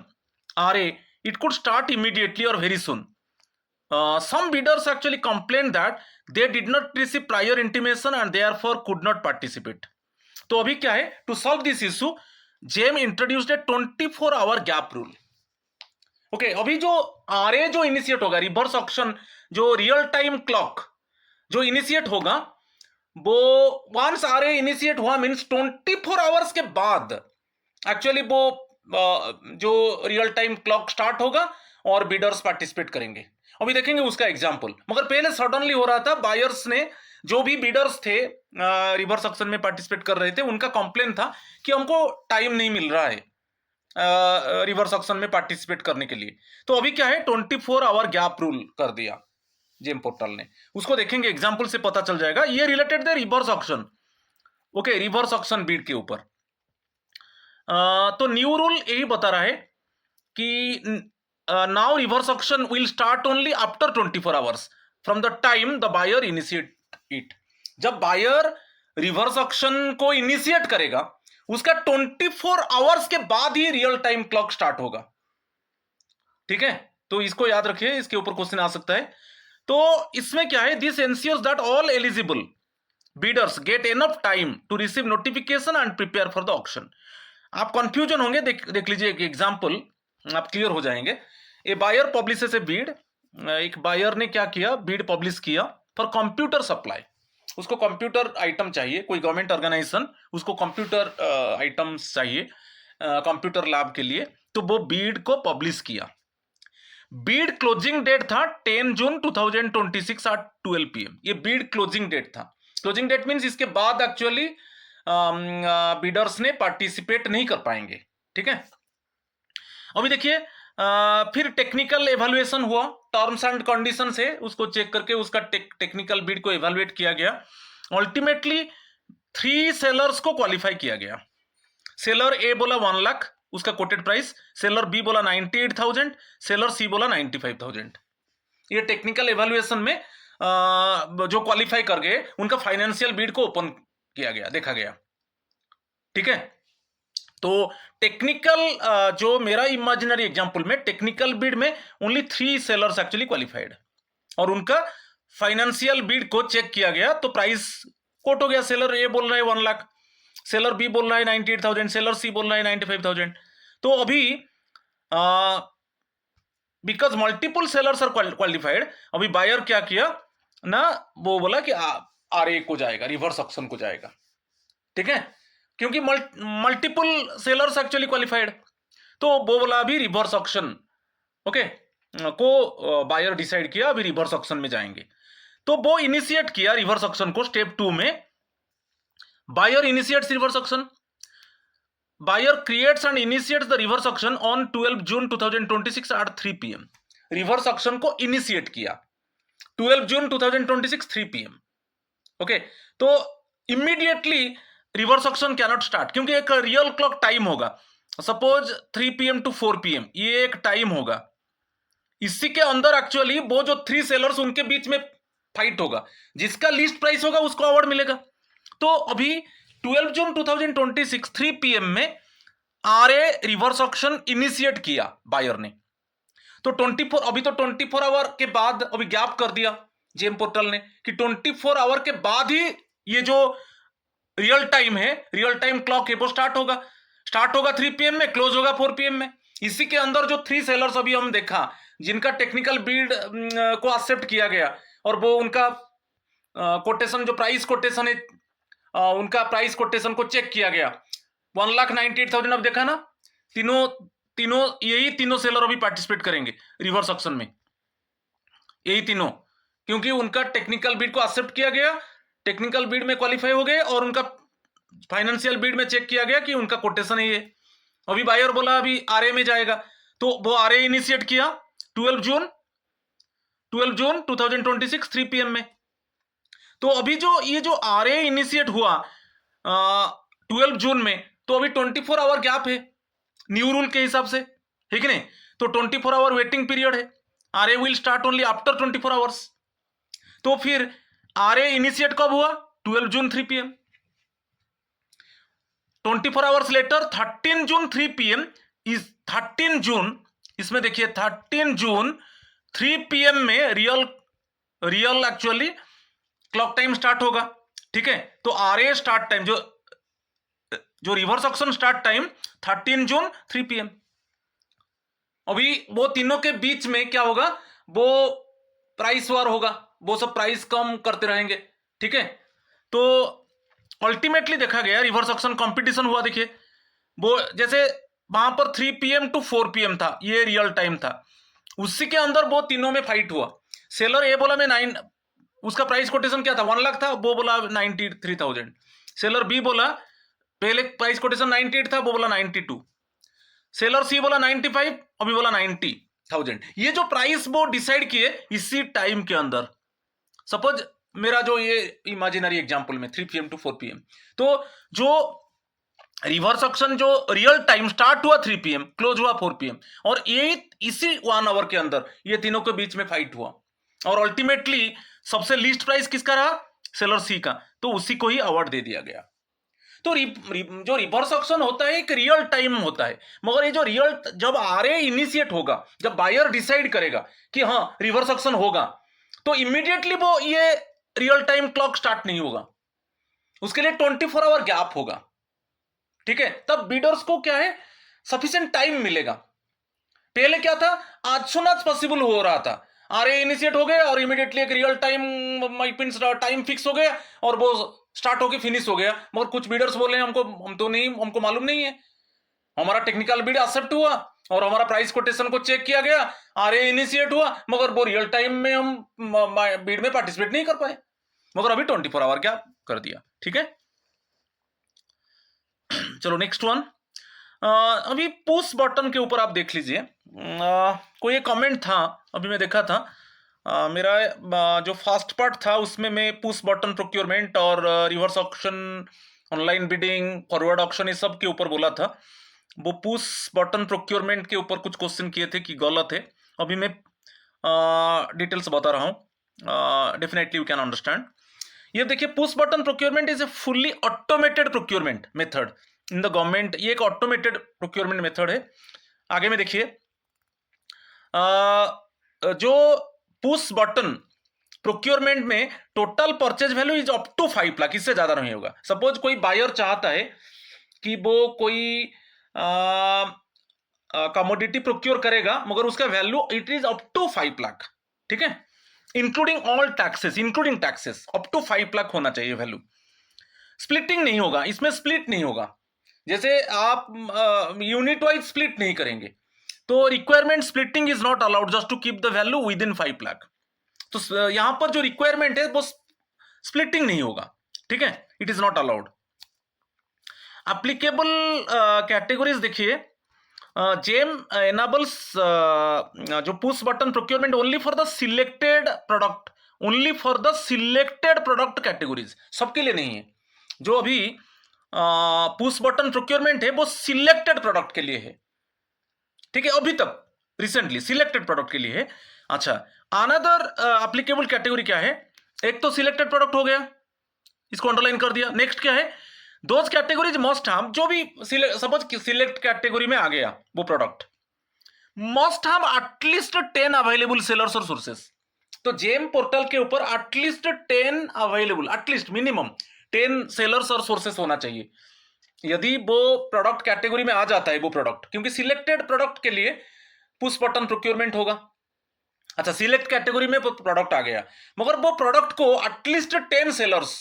RA, it could start immediately or very soon. Some bidders actually complained that they did not receive prior intimation and therefore could not participate. तो अभी क्या है, to solve this issue GeM introduced a 24 hour gap rule. Okay, अभी जो RA जो initiate होगा, reverse auction जो real time clock जो इनिशिएट होगा, वो वंस आरए इनिशिएट हुआ मींस 24 आवर्स के बाद एक्चुअली वो जो रियल टाइम क्लॉक स्टार्ट होगा और बिडर्स पार्टिसिपेट करेंगे। अभी देखेंगे उसका एग्जांपल। मगर पहले सडनली हो रहा था, बायर्स ने, जो भी बिडर्स थे रिवर्स ऑक्शन में पार्टिसिपेट कर रहे थे, उनका कंप्लेन था कि हमको टाइम नहीं मिल रहा है रिवर्स ऑक्शन में पार्टिसिपेट करने के लिए। तो अभी क्या है, 24 आवर गैप रूल कर दिया जेम पोर्टल ने। उसको देखेंगे एग्जांपल से पता चल जाएगा। ये रिलेटेड थे reverse auction, okay, reverse auction Beed के ऊपर। तो न्यू रूल यही बता रहा है कि now reverse auction will start only after 24 hours from the time the buyer initiate it. जब बायर रिवर्स ऑक्शन को इनिशिएट करेगा, उसका 24 आवर्स के बाद ही रियल टाइम क्लॉक स्टार्ट होगा, ठीक है। तो इसको याद रखिए, इसके ऊपर क्वेश्चन आ सकता है। तो इसमें क्या है, this ensures that all eligible bidders get enough time to receive notification and prepare for the auction. आप कंफ्यूजन होंगे, देख लीजिए एक एग्जांपल, आप क्लियर हो जाएंगे। A buyer publishes a bid, एक बायर ने क्या किया, बीड पब्लिश किया फॉर कंप्यूटर सप्लाई। उसको कंप्यूटर आइटम चाहिए, कोई गवर्नमेंट ऑर्गेनाइजेशन उसको कंप्यूटर आइटम्स चाहिए कंप्यूटर लैब के लिए, तो वो बीड को पब्लिश किया। बीड क्लोजिंग डेट था 10 जून 2026 एट 12 PM। ये बीड क्लोजिंग डेट था। क्लोजिंग डेट मींस इसके बाद एक्चुअली बीडर्स ने पार्टिसिपेट नहीं कर पाएंगे, ठीक है। अभी देखिए फिर टेक्निकल एवेल्युएशन हुआ, टर्म्स एंड कंडीशन से उसको चेक करके उसका टेक्निकल बीड को एवेल्युएट किया गया। अल्टीमेटली 3 सेलर्स को क्वालिफाई किया गया। सेलर ए बोला 1 लाख उसका कोटेड प्राइस, सेलर बी बोला 98,000, सेलर सी बोला 95,000। ये टेक्निकल एवेल्युएशन में जो क्वालिफाई कर गए उनका फाइनेंशियल बीड को ओपन किया गया, देखा गया, ठीक है। तो टेक्निकल जो मेरा इमेजिनरी एग्जांपल में टेक्निकल बीड में ओनली 3 सेलर्स एक्चुअली क्वालिफाइड, और उनका फाइनेंशियल बीड को चेक किया गया तो प्राइस कोट हो गया। सेलर ए बोल रहा है 1 लाख, सेलर बी बोल रहा है 98,000, सेलर सी बोल रहा है 95,000। तो अभी because multiple sellers are qualified, अभी बायर क्या किया ना, वो बोला कि RA को जाएगा, रिवर्स ऑक्शन को जाएगा, ठीक है, क्योंकि मल्टीपल सेलर्स एक्चुअली क्वालिफाइड, तो वो बोला अभी रिवर्स ऑक्शन, ओके, को बायर डिसाइड किया अभी रिवर्स ऑक्शन में जाएंगे, तो वो इनिशिएट किया रिवर्स ऑक्शन को। स्टेप 2 में buyer initiates reverse auction, buyer creates and initiates the reverse auction on 12 June 2026 at 3 PM। Reverse auction को इनिशिएट किया 12 जून 2026 3 PM, ओके, तो immediately reverse auction cannot start, क्योंकि एक रियल क्लॉक टाइम होगा, suppose 3 PM to 4 PM, ये एक time होगा, इसी के अंदर एक्चुअली वो जो 3 सेलर्स उनके बीच में फाइट होगा, जिसका लिस्ट प्राइस होगा उसको अवार्ड मिलेगा। तो अभी 12 जून 2026 3 PM में RA रिवर्स ऑक्शन इनिशिएट किया बायर ने, तो 24 अभी तो 24 आवर के बाद अभी गैप कर दिया जेम पोर्टल ने कि 24 आवर के बाद ही ये जो रियल टाइम है, रियल टाइम क्लॉक है, वो स्टार्ट होगा 3 PM में, क्लोज होगा 4 PM में। इसी के अंदर जो 3 सेलर्स अभी हम देखा जिनका टेक्निकल बीड को एक्सेप्ट किया गया और वो उनका कोटेशन जो प्राइस कोटेशन है, उनका प्राइस कोटेशन को चेक किया गया 1,98,000। अब देखा ना, यही तीनों सेलर अभी पार्टिसिपेट करेंगे रिवर्स ऑक्शन में, यही तीनों, क्योंकि उनका टेक्निकल बीड को एक्सेप्ट किया गया, टेक्निकल बीड में क्वालिफाई हो गए और उनका फाइनेंशियल बीड में चेक किया गया कि उनका कोटेशन है ये। अभी बायर बोला अभी RA में जाएगा, तो वो RA इनिशिएट किया 12 जून 2026 3 PM में। तो अभी जो ये जो RA इनिशिएट हुआ 12 जून में, तो अभी 24 आवर गैप है न्यू रूल के हिसाब से, ठीक नहीं, तो 24 आवर वेटिंग पीरियड है, RA will start only after 24 hours. तो फिर RA इनिशिएट कब हुआ 12 जून 3 PM, 24 hours later 13 June 3 PM is 13 जून, इसमें देखिए 13 जून 3 PM में real actually clock time start होगा, ठीक है। तो RA स्टार्ट टाइम जो रिवर्स ऑक्शन स्टार्ट टाइम 13 जून 3 PM। अभी वो तीनों के बीच में क्या होगा, वो प्राइस वार होगा, वो सब प्राइस कम करते रहेंगे, ठीक है। तो अल्टीमेटली देखा गया रिवर्स ऑक्शन कंपटीशन हुआ, देखिए वो जैसे वहां पर 3 PM टू 4 PM था, ये रियल टाइम था, उसी के अंदर वो तीनों में फाइट हुआ। सेलर ए बोला मैं 9, उसका प्राइस कोटेशन क्या था 1 लाख था, वो बोला 93,000। सेलर बी बोला पहले प्राइस कोटेशन 98 था, वो बोला 92। सेलर सी बोला 95, अभी बोला 90,000। ये जो प्राइस वो डिसाइड किए इसी टाइम के अंदर, सपोज मेरा जो ये इमेजिनरी एग्जांपल में 3 PM टू 4 PM, तो जो रिवर्स ऑक्शन जो रियल टाइम स्टार्ट हुआ 3 PM, क्लोज हुआ 4 PM, और ये इसी 1 आवर के अंदर ये तीनों के बीच में फाइट हुआ और अल्टीमेटली सबसे लीस्ट प्राइस किसका रहा, सेलर सी का, तो उसी को ही अवार्ड दे दिया गया। तो जो रिवर्स ऑक्शन होता है एक रियल टाइम होता है, मगर ये जो जब RA इनिशिएट होगा, जब बायर डिसाइड करेगा कि हाँ रिवर्स ऑक्शन होगा, तो इमीडिएटली वो ये रियल टाइम क्लॉक स्टार्ट नहीं होगा, उसके लिए 24 आवर गैप होगा, ठीक है। तब बीडर्स को क्या है सफिशिएंट टाइम मिलेगा। पहले क्या था, आज सुन आज पॉसिबल हो रहा था, RA इनिशिएट हो गया और इमीडिएटली एक रियल टाइम फिक्स हो गया और वो स्टार्ट होके फिनिश हो गया, मगर कुछ बीडर्स बोले हमको मालूम नहीं है, हमारा टेक्निकल बीड एक्सेप्ट हुआ और हमारा प्राइस कोटेशन को चेक किया गया, RA इनिशिएट हुआ, मगर वो रियल टाइम में हम बीड में पार्टिसिपेट नहीं कर पाए, मगर अभी 24 आवर क्या कर दिया, ठीक है। चलो नेक्स्ट वन, अभी पुश बटन के ऊपर आप देख लीजिए, कोई एक कमेंट था अभी मैं देखा था, मेरा जो फर्स्ट पार्ट था उसमें मैं पुश बटन प्रोक्योरमेंट और reverse auction, online bidding, forward auction, ये सब के ऊपर बोला था। वो पुश बटन प्रोक्योरमेंट के ऊपर कुछ क्वेश्चन किए थे कि गलत है, अभी मैं डिटेल्स बता रहा हूँ, डेफिनेटली यू कैन अंडरस्टैंड। ये देखिए push button procurement is a fully automated procurement method in the government, ये एक ऑटोमेटेड प्रोक्योरमेंट मेथड है। आगे में देखिए जो पुश बटन प्रोक्योरमेंट में total purchase value is up to 5 lakh, इससे ज्यादा नहीं होगा। सपोज कोई बायर चाहता है कि वो कोई कमोडिटी प्रोक्योर करेगा, मगर उसका value it is up to 5 lakh, ठीक है, including all taxes, including taxes up to 5 lakh होना चाहिए वैल्यू। स्प्लिटिंग नहीं होगा, इसमें स्प्लिट नहीं होगा, जैसे आप यूनिट वाइज स्प्लिट नहीं करेंगे, तो requirement splitting is not allowed just to keep the value within 5 lakh. तो यहां पर जो रिक्वायरमेंट है वो स्प्लिटिंग नहीं होगा, ठीक है, it is not allowed. Applicable categories देखिए, जेम एनाबल्स जो push button procurement only for the selected product, only for the selected product categories, सबके लिए नहीं है। जो अभी पुश बटन प्रोक्योरमेंट है वो सिलेक्टेड प्रोडक्ट के लिए है, ठीक है, अभी तक रिसेंटली सिलेक्टेड प्रोडक्ट के लिए है। अच्छा, अनदर एप्लीकेबल कैटेगरी क्या है, एक तो सिलेक्टेड प्रोडक्ट हो गया, इसको अंडरलाइन कर दिया। नेक्स्ट क्या है, दोज कैटेगरीज मस्ट हैव, जो भी सपोज सिलेक्ट कैटेगरी में आ गया वो product, must have at least 10 available sellers और सोर्सेस। तो जेम पोर्टल के ऊपर at least 10 available, at least minimum 10 sellers और सोर्सेस होना चाहिए यदि वो प्रोडक्ट कैटेगरी में आ जाता है वो प्रोडक्ट, क्योंकि सिलेक्टेड प्रोडक्ट के लिए पुश बटन प्रोक्योरमेंट होगा। अच्छा, सिलेक्ट कैटेगरी में प्रोडक्ट आ गया, मगर वो प्रोडक्ट को एटलीस्ट 10 सेलर्स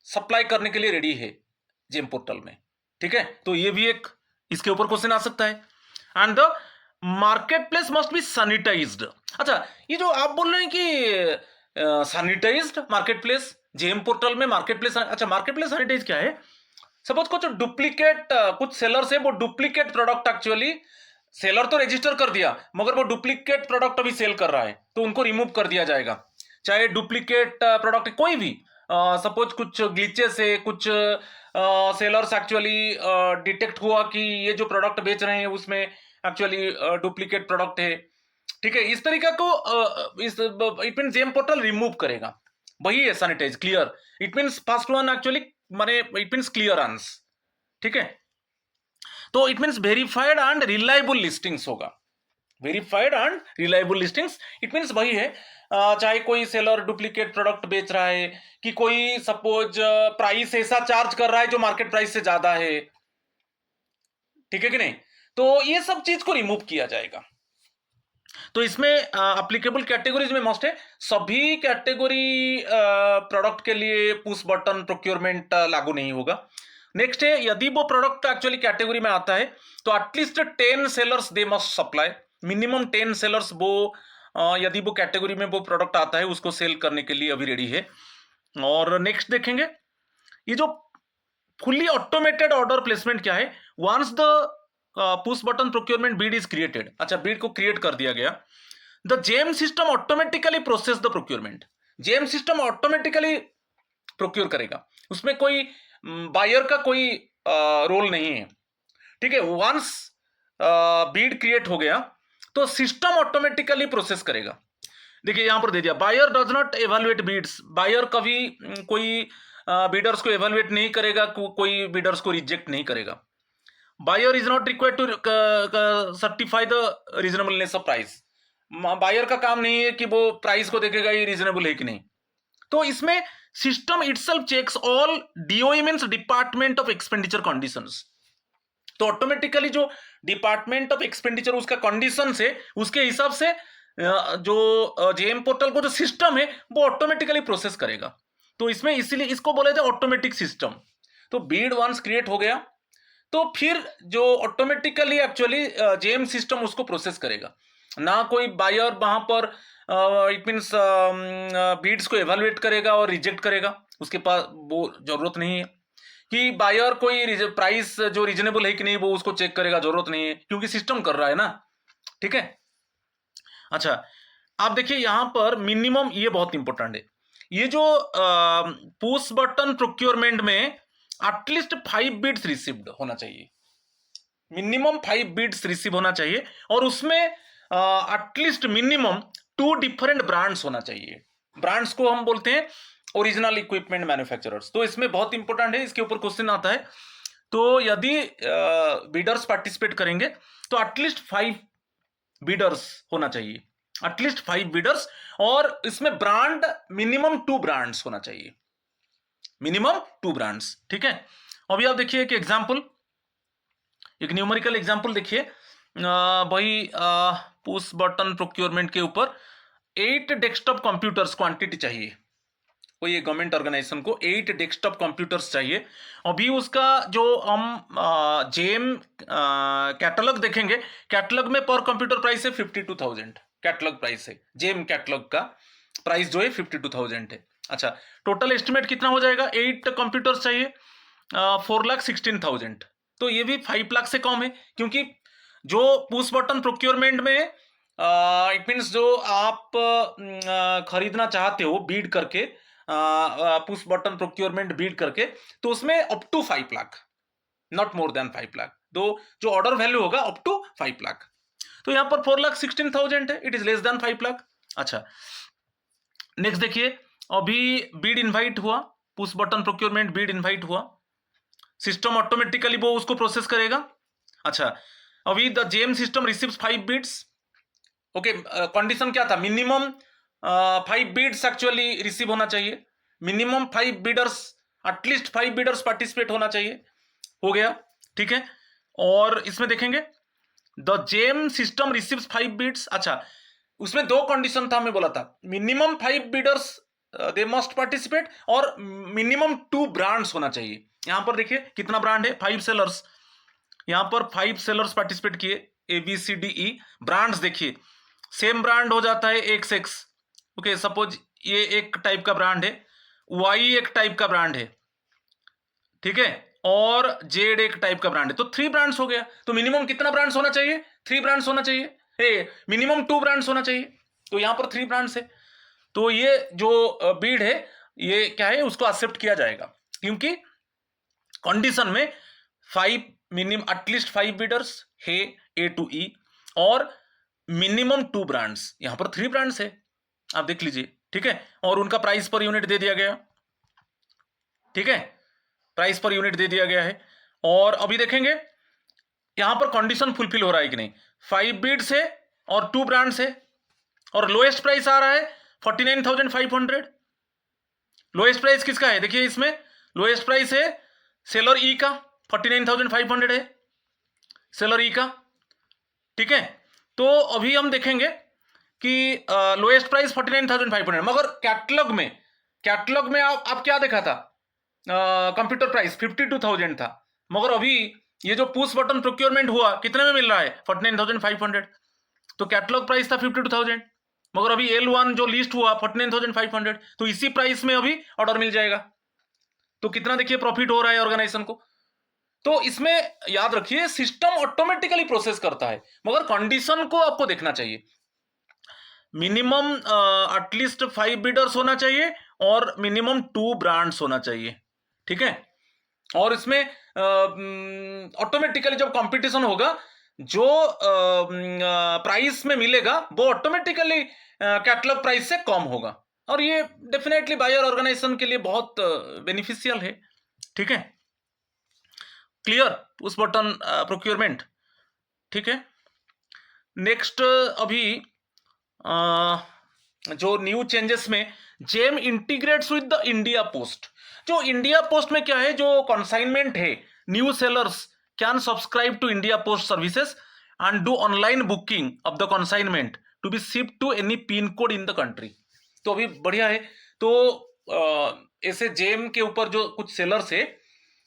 सप्लाई करने के लिए रेडी है जेम पोर्टल में, ठीक है, तो ये भी एक इसके ऊपर क्वेश्चन आ सकता है। And the marketplace must be sanitised. अच्छा, ये जो आप बोल रहे हैं कि sanitised marketplace, GeM portal में मार्केट प्लेस, अच्छा मार्केट प्लेस सैनिटाइज क्या है, सपोज कुछ डुप्लीकेट कुछ सेलर्स है, वो डुप्लीकेट प्रोडक्ट एक्चुअली सेलर तो रजिस्टर कर दिया मगर वो डुप्लीकेट प्रोडक्ट अभी सेल कर रहा है, तो उनको रिमूव कर दिया जाएगा। चाहे डुप्लीकेट प्रोडक्ट कोई भी, सपोज कुछ ग्लिचेस है, कुछ सेलर्स एक्चुअली डिटेक्ट हुआ कि ये जो प्रोडक्ट बेच रहे हैं उसमें एक्चुअली डुप्लीकेट प्रोडक्ट है, ठीक है, इस तरीका को it mean GeM portal remove करेगा, वही है sanitise, clear, it means first one actually माने इट मीन्स क्लियरेंस, ठीक है, तो it means verified and reliable listings होगा, verified and reliable listings, it means वही है, चाहे कोई सेलर डुप्लीकेट प्रोडक्ट बेच रहा है कि कोई सपोज प्राइस ऐसा चार्ज कर रहा है जो मार्केट प्राइस से ज्यादा है, ठीक है कि नहीं, तो ये सब चीज को रिमूव किया जाएगा। तो इसमें एप्लीकेबल कैटेगरीज में मस्ट है, सभी कैटेगरी प्रोडक्ट के लिए पुश बटन प्रोक्योरमेंट लागू नहीं होगा। नेक्स्ट है, यदि वो प्रोडक्ट एक्चुअली कैटेगरी में आता है तो at least 10 sellers they must supply, minimum 10 sellers वो यदि वो कैटेगरी में वो प्रोडक्ट आता है उसको सेल करने के लिए अभी रेडी है। और नेक्स्ट देखेंगे, ये जो फुल्ली ऑटोमेटेड ऑर्डर प्लेसमेंट क्या है, once the push button procurement bid is created, अच्छा बीड को क्रिएट कर दिया गया, the GeM system automatically process the procurement, GeM system automatically procure करेगा, उसमें कोई बायर का कोई रोल नहीं है, ठीक है, वंस बीड क्रिएट हो गया तो सिस्टम ऑटोमेटिकली प्रोसेस करेगा। देखिए यहां पर दे दिया, buyer does not evaluate bids, buyer कभी कोई बीडर्स को एवेलुएट नहीं करेगा, कोई बीडर्स को रिजेक्ट नहीं करेगा। Buyer is not required to certify the reasonableness of price, buyer का काम नहीं है कि वो प्राइस को देखेगा ये रीजनेबल है कि नहीं, तो इसमें system itself checks all DOE means department of expenditure conditions, तो ऑटोमेटिकली जो डिपार्टमेंट ऑफ एक्सपेंडिचर उसका कंडीशन है उसके हिसाब से जो जेएम पोर्टल को जो सिस्टम है वो ऑटोमेटिकली प्रोसेस करेगा, तो इसमें इसीलिए इसको बोले थे ऑटोमेटिक सिस्टम। तो बीड वंस क्रिएट हो गया तो फिर जो ऑटोमेटिकली एक्चुअली जेएम सिस्टम उसको प्रोसेस करेगा, ना कोई बायर वहां पर इट मीन्स बीड्स को एवेलुएट करेगा और रिजेक्ट करेगा, उसके पास वो जरूरत नहीं है कि बायर कोई प्राइस जो रीजनेबल है कि नहीं वो उसको चेक करेगा, जरूरत नहीं है क्योंकि सिस्टम कर रहा है ना, ठीक है। अच्छा, आप देखिए यहां पर मिनिमम, ये बहुत इंपॉर्टेंट है, ये जो पुश बटन प्रोक्योरमेंट में एटलीस्ट 5 बिड्स रिसीव्ड होना चाहिए, मिनिमम 5 बिड्स रिसीव होना चाहिए, और उसमें एटलीस्ट मिनिमम 2 डिफरेंट ब्रांड्स होना चाहिए, ब्रांड्स को हम बोलते हैं ओरिजिनल इक्विपमेंट मैन्युफैक्चरर्स, तो इसमें बहुत इंपॉर्टेंट है, इसके ऊपर क्वेश्चन आता है। तो यदि बिडर्स पार्टिसिपेट करेंगे तो एटलीस्ट 5 बिडर्स होना चाहिए, एटलीस्ट 5 बिडर्स, और इसमें ब्रांड मिनिमम 2 ब्रांड्स होना चाहिए, मिनिमम 2 ब्रांड्स, ठीक है। अभी आप देखिए एक एग्जांपल, एक न्यूमेरिकल एग्जांपल देखिए, वही पुश बटन प्रोक्योरमेंट के ऊपर 8 डेस्कटॉप कंप्यूटर्स क्वांटिटी चाहिए, कोई गवर्नमेंट ऑर्गेनाइजेशन को 8 डेस्कटॉप कंप्यूटर्स चाहिए। अभी उसका जो हम जेम कैटलॉग देखेंगे, कैटलॉग में पर कंप्यूटर प्राइस है 52,000, कैटलॉग प्राइस है, जेम कैटलॉग का प्राइस जो है 52,000 है। अच्छा, टोटल एस्टिमेट कितना हो जाएगा, 8 कंप्यूटर्स चाहिए, 4,16,000, तो ये भी 5 लाख से कम है, क्योंकि जो पुश बटन प्रोक्योरमेंट में इट मीन्स जो आप खरीदना चाहते हो बीड करके, पुश बटन प्रोक्योरमेंट बीड करके, तो उसमें up to 5 lakh, not more than 5 lakh, तो जो ऑर्डर वैल्यू होगा अप टू 5 लाख, तो यहां पर 4,16,000 है, it is less than 5 lakh. अच्छा, नेक्स्ट देखिए, अभी बीड इनवाइट हुआ, push button procurement bid invite हुआ, सिस्टम ऑटोमेटिकली वो उसको प्रोसेस करेगा। अच्छा, अभी the GeM system receives 5 bids, okay, condition क्या था, मिनिमम 5 बिड्स एक्चुअली रिसीव होना चाहिए, minimum 5 bidders, at least 5 bidders participate होना चाहिए, हो गया, ठीक है। और इसमें देखेंगे the GeM system receives 5 bids, अच्छा उसमें 2 कंडीशन था, मैं बोला था minimum 5 bidders they must participate, और मिनिमम 2 ब्रांड्स होना चाहिए। यहां पर देखिए कितना ब्रांड है, 5 सेलर्स, यहां पर 5 सेलर्स पार्टिसिपेट किए, ABCDE, ब्रांड्स देखिए सेम ब्रांड हो जाता है XX, ओके, सपोज ये एक टाइप का ब्रांड है, Y एक टाइप का ब्रांड है, ठीक है, और Z एक टाइप का ब्रांड है, तो 3 ब्रांड्स हो गया, तो मिनिमम कितना ब्रांड्स होना चाहिए, 3 ब्रांड्स होना चाहिए, मिनिमम 2 ब्रांड्स होना चाहिए, तो यहां पर 3 ब्रांड्स है, तो ये जो बीड है ये क्या है, उसको एक्सेप्ट किया जाएगा, क्योंकि कंडीशन में 5 मिनिमम एटलीस्ट 5 बिडर्स है A to E, और मिनिमम 2 ब्रांड्स, यहां पर 3 ब्रांड्स है, आप देख लीजिए, ठीक है, और उनका प्राइस पर यूनिट दे दिया गया, ठीक है, प्राइस पर यूनिट दे दिया गया है। और अभी देखेंगे यहां पर कंडीशन फुलफिल हो रहा है कि नहीं, 5 बिड्स है और 2 ब्रांड्स है, और लोएस्ट प्राइस आ रहा है 49,500, लोएस्ट प्राइस किसका है, देखिए इसमें लोएस्ट प्राइस है सेलर ई का, 49,500 है सेलर ई का, ठीक है। तो अभी हम देखेंगे कि लोएस्ट प्राइस 49,500, मगर कैटलॉग में आप क्या देखा था, कंप्यूटर प्राइस 52,000 था, मगर अभी ये जो पुश बटन प्रोक्योरमेंट हुआ कितने में मिल रहा है 49,500, तो कैटलॉग प्राइस था 52,000, मगर अभी L1 जो लिस्ट हुआ 49,500, तो इसी प्राइस में अभी ऑर्डर मिल जाएगा, तो कितना देखिए प्रॉफिट हो रहा है ऑर्गेनाइजेशन को। तो इसमें याद रखिए सिस्टम ऑटोमेटिकली प्रोसेस करता है, मगर कंडीशन को आपको देखना चाहिए, मिनिमम एटलीस्ट 5 बिडर्स होना चाहिए और मिनिमम 2 ब्रांड्स होना चाहिए, ठीक है। और इसमें ऑटोमेटिकली जब कंपटीशन होगा, जो प्राइस में मिलेगा वो ऑटोमेटिकली कैटलॉग प्राइस से कम होगा, और ये डेफिनेटली बायर ऑर्गेनाइजेशन के लिए बहुत बेनिफिशियल है, ठीक है, क्लियर, उस बटन प्रोक्योरमेंट, ठीक है। नेक्स्ट अभी जो न्यू चेंजेस में GeM integrates with the India post, जो इंडिया पोस्ट में क्या है, जो कंसाइनमेंट है, new sellers can subscribe to India post services and do online booking of the consignment to be shift to any pin code in the country, तो अभी बढ़िया है। तो ऐसे जेम के ऊपर जो कुछ सेलर्स है,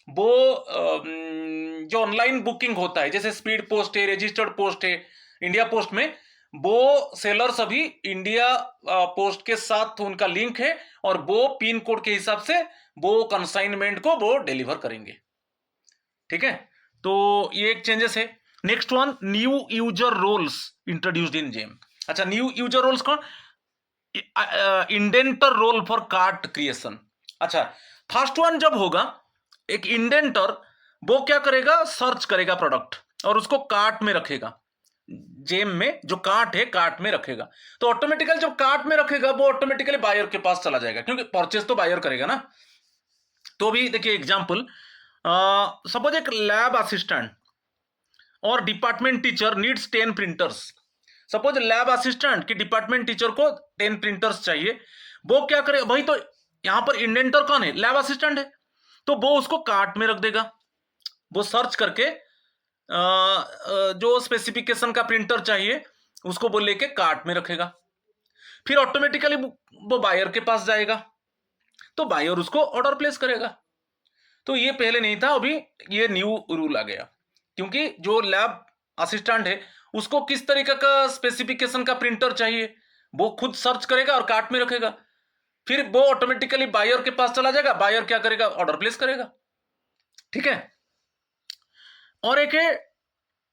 वो जो ऑनलाइन बुकिंग होता है, जैसे स्पीड पोस्ट है, रजिस्टर्ड पोस्ट है, इंडिया पोस्ट में, वो सेलर्स अभी इंडिया पोस्ट के साथ उनका लिंक है, और वो पिन कोड के हिसाब से वो कंसाइनमेंट को वो डिलीवर करेंगे, ठीक है। तो ये एक चेंजेस है। Next one, new user roles introduced in GeM. अच्छा, न्यू यूजर रोल्स कौन, indenter role for cart creation. अच्छा, फर्स्ट वन जब होगा, एक इंडेंटर वो क्या करेगा, सर्च करेगा प्रोडक्ट और उसको कार्ट में रखेगा, जेम में जो कार्ट है कार्ट में रखेगा, तो ऑटोमेटिकली जब कार्ट में रखेगा वो ऑटोमेटिकली बायर के पास चला जाएगा, क्योंकि परचेज तो बायर करेगा ना। तो भी देखिए एग्जांपल, सपोज एक लैब असिस्टेंट और department teacher needs 10 printers, suppose lab assistant की डिपार्टमेंट टीचर को 10 प्रिंटर्स चाहिए, वो क्या करे, भाई तो यहां पर इंडेंटर कौन है, लैब असिस्टेंट है, तो वो उसको कार्ट में रख देगा, वो सर्च करके जो स्पेसिफिकेशन का प्रिंटर चाहिए उसको वो लेके कार्ट में रखेगा, फिर ऑटोमेटिकली वो बायर के पास जाएगा, तो बायर उसको ऑर्डर प्लेस करेगा। तो ये पहले नहीं था, अभी ये न्यू रूल आ गया, क्योंकि जो लैब असिस्टेंट है उसको किस तरीके का स्पेसिफिकेशन का प्रिंटर चाहिए वो खुद सर्च करेगा और कार्ट में रखेगा, फिर वो ऑटोमेटिकली बायर के पास चला जाएगा, बायर क्या करेगा, ऑर्डर प्लेस करेगा। ठीक है। और एक है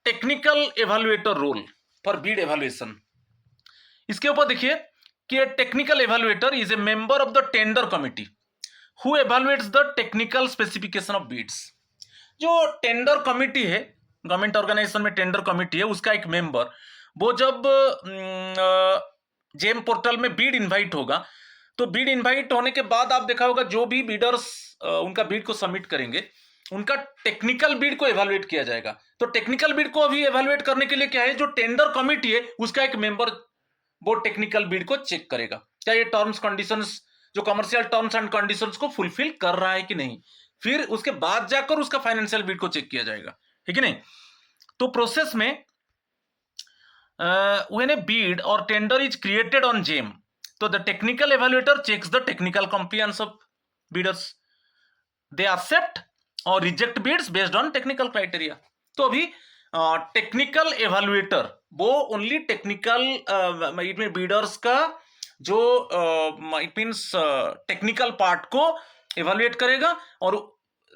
technical evaluator role for bid evaluation. इसके ऊपर देखिए कि technical evaluator is a member of the tender committee who evaluates the technical specification of bids. जो टेंडर कमिटी है, गवर्नमेंट ऑर्गेनाइजेशन में टेंडर कमिटी है, उसका एक मेंबर, वो जब जेम पोर्टल में बीड इनवाइट होगा, तो बीड इनवाइट होने के बाद आप देखा होगा जो भी बीडर्स उनका बीड को सबमिट करेंगे उनका टेक्निकल बीड को एवेल्युएट किया जाएगा। तो टेक्निकल बीड को अभी एवेल्युएट करने के लिए क्या है, जो टेंडर कमिटी है उसका एक मेंबर वो टेक्निकल बीड को चेक करेगा क्या ये टर्म्स कंडीशंस, जो कमर्शियल टर्म्स एंड कंडीशंस को फुलफिल कर रहा है कि नहीं, फिर उसके बाद जाकर उसका फाइनेंशियल बीड को चेक किया जाएगा, ठीक है नहीं। तो प्रोसेस में व्हेन ए बीड और tender is created on GeM, तो the technical evaluator checks the technical compliance of bidders, they accept और reject bids based on technical criteria. तो अभी टेक्निकल एवेल्युएटर वो only technical it mean bidders का जो it means technical part को evaluate करेगा और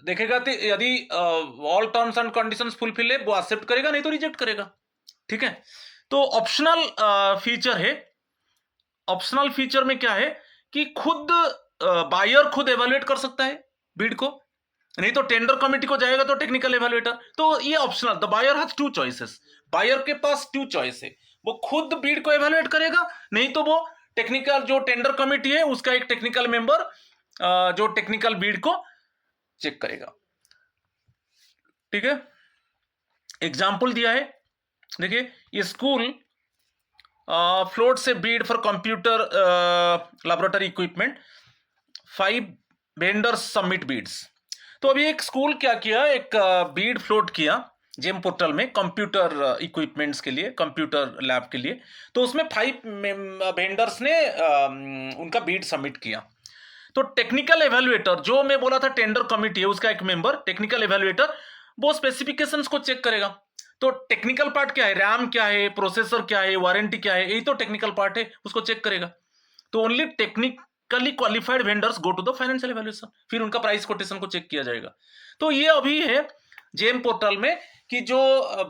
देखेगा तो यदि all terms and conditions fulfil है वो एक्सेप्ट करेगा, नहीं तो रिजेक्ट करेगा। ठीक है। तो ऑप्शनल फीचर है, ऑप्शनल फीचर में क्या है कि खुद बायर खुद एवेल्युएट कर सकता है बीड को, नहीं तो टेंडर कमिटी को जाएगा तो टेक्निकल एवेल्युएटर। तो ये optional, the buyer has two choices, बायर के पास टू चॉइस है, वो खुद बीड को एवेल्युएट करेगा, नहीं तो वो टेक्निकल जो टेंडर कमिटी है उसका एक टेक्निकल मेंबर जो टेक्निकल बीड को चेक करेगा। ठीक है। एग्जाम्पल दिया है, देखिए ये स्कूल फ्लोट से Beed for computer laboratory equipment, 5 vendors submit beads. तो अभी एक स्कूल क्या किया, एक बीड फ्लोट किया जेम पोर्टल में कंप्यूटर इक्विपमेंट्स के लिए, कंप्यूटर लैब के लिए। तो उसमें 5 वेंडर्स ने उनका बीड सबमिट किया। तो टेक्निकल एवेल्युएटर जो मैं बोला था टेंडर कमिटी है उसका एक मेंबर टेक्निकल एवेल्युएटर वो स्पेसिफिकेशंस को चेक करेगा। तो टेक्निकल पार्ट क्या है, रैम क्या है, प्रोसेसर क्या है, वारंटी क्या है, यही तो टेक्निकल पार्ट है, उसको चेक करेगा। तो only technically qualified vendors go to the financial evaluation, फिर उनका प्राइस कोटेशन को चेक किया जाएगा। तो ये अभी है जेम पोर्टल में कि जो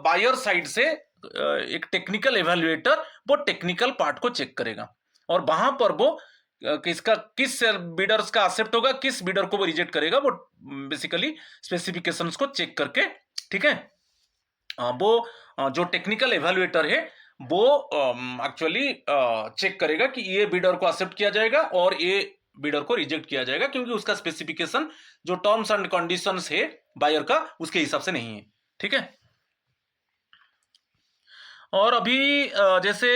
बायर साइड से एक टेक्निकल एवेल्युएटर वो टेक्निकल पार्ट को चेक करेगा और वहां पर वो किसका किस बीडर्स का एक्सेप्ट होगा, किस बीडर को वो रिजेक्ट करेगा, वो बेसिकली स्पेसिफिकेशंस को चेक करके, ठीक है, वो जो टेक्निकल एवेल्युएटर है वो एक्चुअली चेक करेगा कि ये बीडर को एक्सेप्ट किया जाएगा और ये बीडर को रिजेक्ट किया जाएगा, क्योंकि उसका स्पेसिफिकेशन जो टर्म्स एंड कंडीशंस है बायर का उसके हिसाब से नहीं है। ठीक है। और अभी जैसे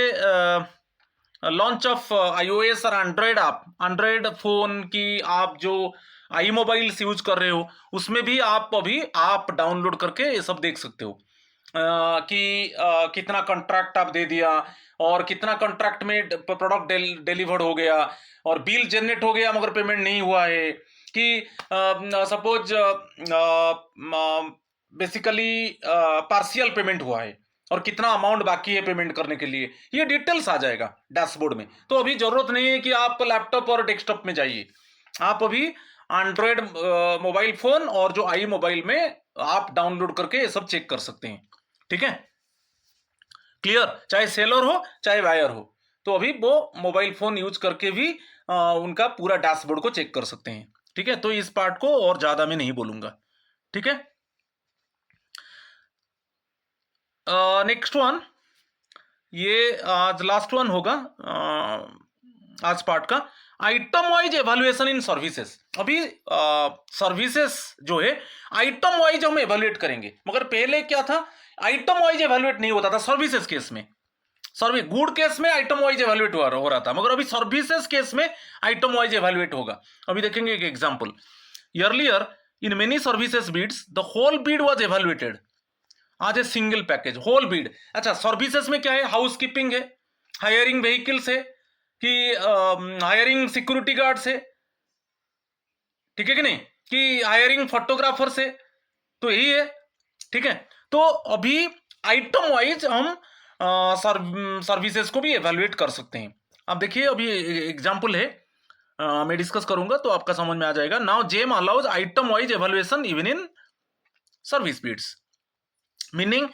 लॉन्च ऑफ iOS और एंड्रॉयड ऐप, एंड्रॉयड फोन की आप जो आई मोबाइल्स यूज कर रहे हो उसमें भी आप अभी ऐप डाउनलोड करके ये सब देख सकते हो कि कितना कॉन्ट्रैक्ट आप दे दिया और कितना कॉन्ट्रैक्ट में प्रोडक्ट डिलीवर्ड हो गया और बिल जनरेट हो गया मगर पेमेंट नहीं हुआ है, कि सपोज बेसिकली पार्शियल पेमेंट हुआ है और कितना अमाउंट बाकी है पेमेंट करने के लिए, ये डिटेल्स आ जाएगा डैशबोर्ड में। तो अभी जरूरत नहीं है कि आप लैपटॉप और डेस्कटॉप में जाइए, आप अभी एंड्रॉयड मोबाइल फोन और जो आई मोबाइल में आप डाउनलोड करके ये सब चेक कर सकते हैं। ठीक है, क्लियर, चाहे सेलर हो चाहे बायर हो, तो अभी वो मोबाइल फोन यूज करके भी उनका पूरा डैशबोर्ड को चेक कर सकते हैं। ठीक है, तो इस पार्ट को और ज्यादा मैं नहीं बोलूंगा। ठीक है, नेक्स्ट वन, ये आज लास्ट वन होगा आज पार्ट का, आइटम वाइज एवेल्युएशन इन सर्विसेज। अभी सर्विसेज जो है आइटम वाइज हम एवेल्युएट करेंगे, मगर पहले क्या था, आइटम वाइज एवेल्युएट नहीं होता था सर्विसेज केस में। सर्विस गुड केस में आइटम वाइज एवेल्युएट हो रहा था, मगर अभी सर्विसेज केस में आइटम वाइज एवेल्युएट होगा। अभी देखेंगे एक example. Earlier in many services bids the whole bid was evaluated as a single package whole bid. अच्छा, सर्विसेज में क्या है? हाउस कीपिंग है, हायरिंग व्हीकल्स है, कि हायरिंग सिक्योरिटी गार्ड्स है, ठीक है कि नहीं, कि हायरिंग फोटोग्राफर्स है, तो यही है, ठीक है। तो अभी आइटम वाइज हम सर्विसेज को भी एवेल्युएट कर सकते हैं। अब देखिए, अभी एग्जांपल है, मैं डिस्कस करूंगा तो आपका समझ में आ जाएगा। Now GeM allows item wise evaluation even in service bids, meaning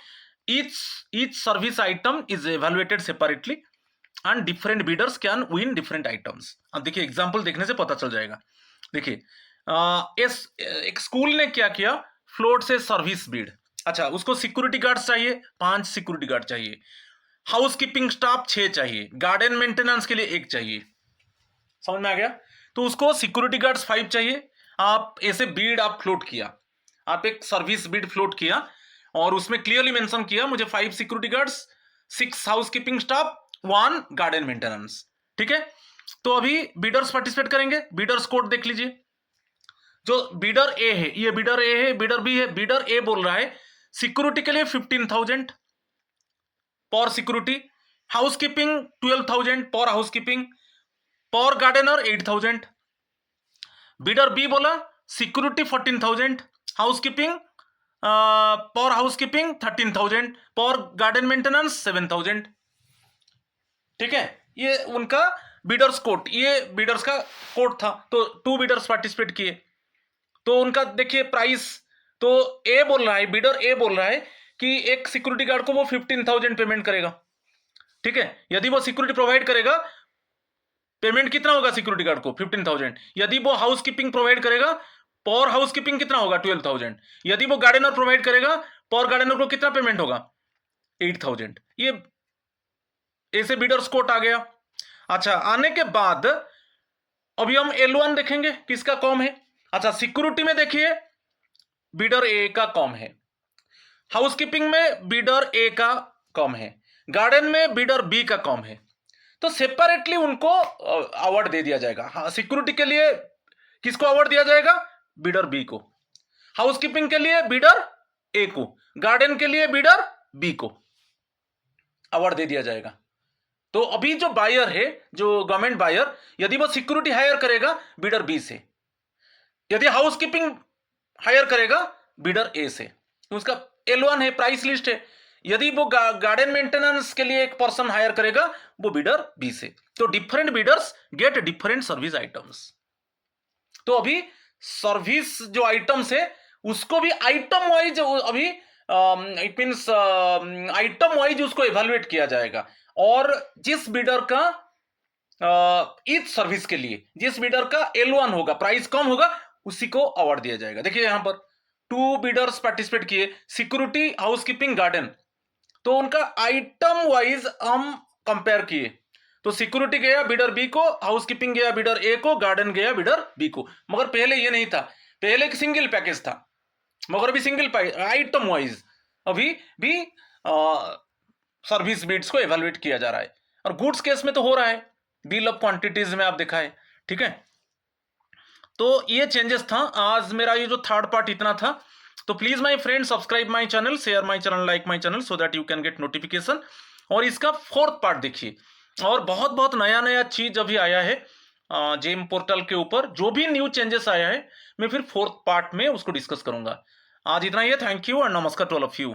each service item is evaluated separately and different bidders can win different items। अब देखिए एग्जांपल देखने से पता चल जाएगा। देखिए एक स्कूल ने क्या किया, फ्लोट से सर्विस बीड। अच्छा, उसको सिक्योरिटी गार्ड चाहिए, 5 सिक्योरिटी गार्ड चाहिए, हाउस कीपिंग स्टाफ 6 चाहिए, गार्डन मेंटेनेंस के लिए 1 चाहिए, समझ में आ गया। तो उसको सिक्योरिटी गार्ड्स 5 चाहिए। आप ऐसे बीड आप फ्लोट किया, आप एक सर्विस बीड फ्लोट किया और उसमें क्लियरली मेंशन किया मुझे 5 security guards, 6 house keeping staff, 1 garden maintenance, ठीक है। तो अभी बीडर्स पार्टिसिपेट करेंगे। बीडर्स कोड देख लीजिए। जो बीडर ए है, ये बीडर ए है, बीडर बी है। बीडर ए बोल रहा है सिक्योरिटी के लिए 15,000 पर सिक्योरिटी, हाउस कीपिंग 12,000 पर हाउस कीपिंग, पर गार्डनर 8,000। बीडर बी बोला सिक्योरिटी 14,000, हाउस कीपिंग पर हाउस कीपिंग 13,000, पर गार्डन मेंटेनेंस 7,000, ठीक है। ये उनका बीडर्स कोड, ये बीडर्स का कोड था। तो 2 बीडर्स पार्टिसिपेट किए, तो उनका देखिए प्राइस। तो ए बोल रहा है, बीडर ए बोल रहा है कि एक सिक्योरिटी गार्ड को वो 15,000 पेमेंट करेगा, ठीक है। यदि वो सिक्योरिटी प्रोवाइड करेगा, पेमेंट कितना होगा सिक्योरिटी गार्ड को? 15,000। यदि वो हाउस कीपिंग प्रोवाइड करेगा, पर हाउस कीपिंग कितना होगा? 12,000। यदि वो गार्डनर प्रोवाइड करेगा, पर गार्डनर को कितना पेमेंट होगा? 8,000। ये ऐसे बीडर्स कोट आ गया। अच्छा, आने के बाद अभी हम L1 देखेंगे किसका कम है। अच्छा, सिक्योरिटी में देखिए बीडर ए का कम है, हाउस कीपिंग में बीडर ए का कम है, गार्डन में बीडर बी का कम है। तो सेपरेटली उनको अवार्ड दे दिया जाएगा। हाँ, सिक्योरिटी के लिए किसको अवार्ड दिया जाएगा? बीडर बी को। हाउस कीपिंग के लिए बीडर ए को, गार्डन के लिए बीडर बी को अवार्ड दे दिया जाएगा। तो अभी जो बायर है, जो गवर्नमेंट बायर, यदि वो सिक्योरिटी हायर करेगा बीडर बी से, यदि हाउस कीपिंग हायर करेगा बीडर ए से, तो उसका L1 है, प्राइस लिस्ट है। यदि वो गार्डन मेंटेनेंस के लिए एक पर्सन हायर करेगा, वो बीडर बी से। तो different Bidder's get different service items. तो अभी सर्विस जो आइटम्स है उसको भी आइटम वाइज अभी इट मींस आइटम वाइज उसको इवैल्यूएट किया जाएगा। और जिस बीडर का इस सर्विस के लिए जिस बीडर का L1 होगा, प्राइस कम होगा, उसी को अवार्ड दिया जाएगा। देखिए यहां पर 2 बीडर्स पार्टिसिपेट किए, सिक्योरिटी, हाउस कीपिंग, गार्डन। तो उनका आइटम वाइज हम कंपेयर किए। तो सिक्योरिटी गया बीडर बी को, हाउस कीपिंग गया बीडर ए को, गार्डन गया बीडर बी को। मगर पहले ये नहीं था, पहले एक सिंगल पैकेज था, मगर अभी सिंगल आइटम वाइज अभी भी सर्विस बिड्स को एवेल्युएट किया जा रहा है। और गुड्स केस में तो हो रहा है, बिल ऑफ क्वांटिटीज में आप देखा है, ठीक है। तो ये चेंजेस था। आज मेरा ये जो थर्ड पार्ट इतना था। तो please my friend subscribe my channel, share my channel, like my channel, so that you can get notification. और इसका 4th पार्ट देखिए। और बहुत बहुत नया नया चीज अभी आया है जेम पोर्टल के ऊपर। जो भी न्यू चेंजेस आया है मैं फिर 4th पार्ट में उसको डिस्कस करूंगा। आज इतना ही है। थैंक यू एंड नमस्कार टू ऑल ऑफ यू।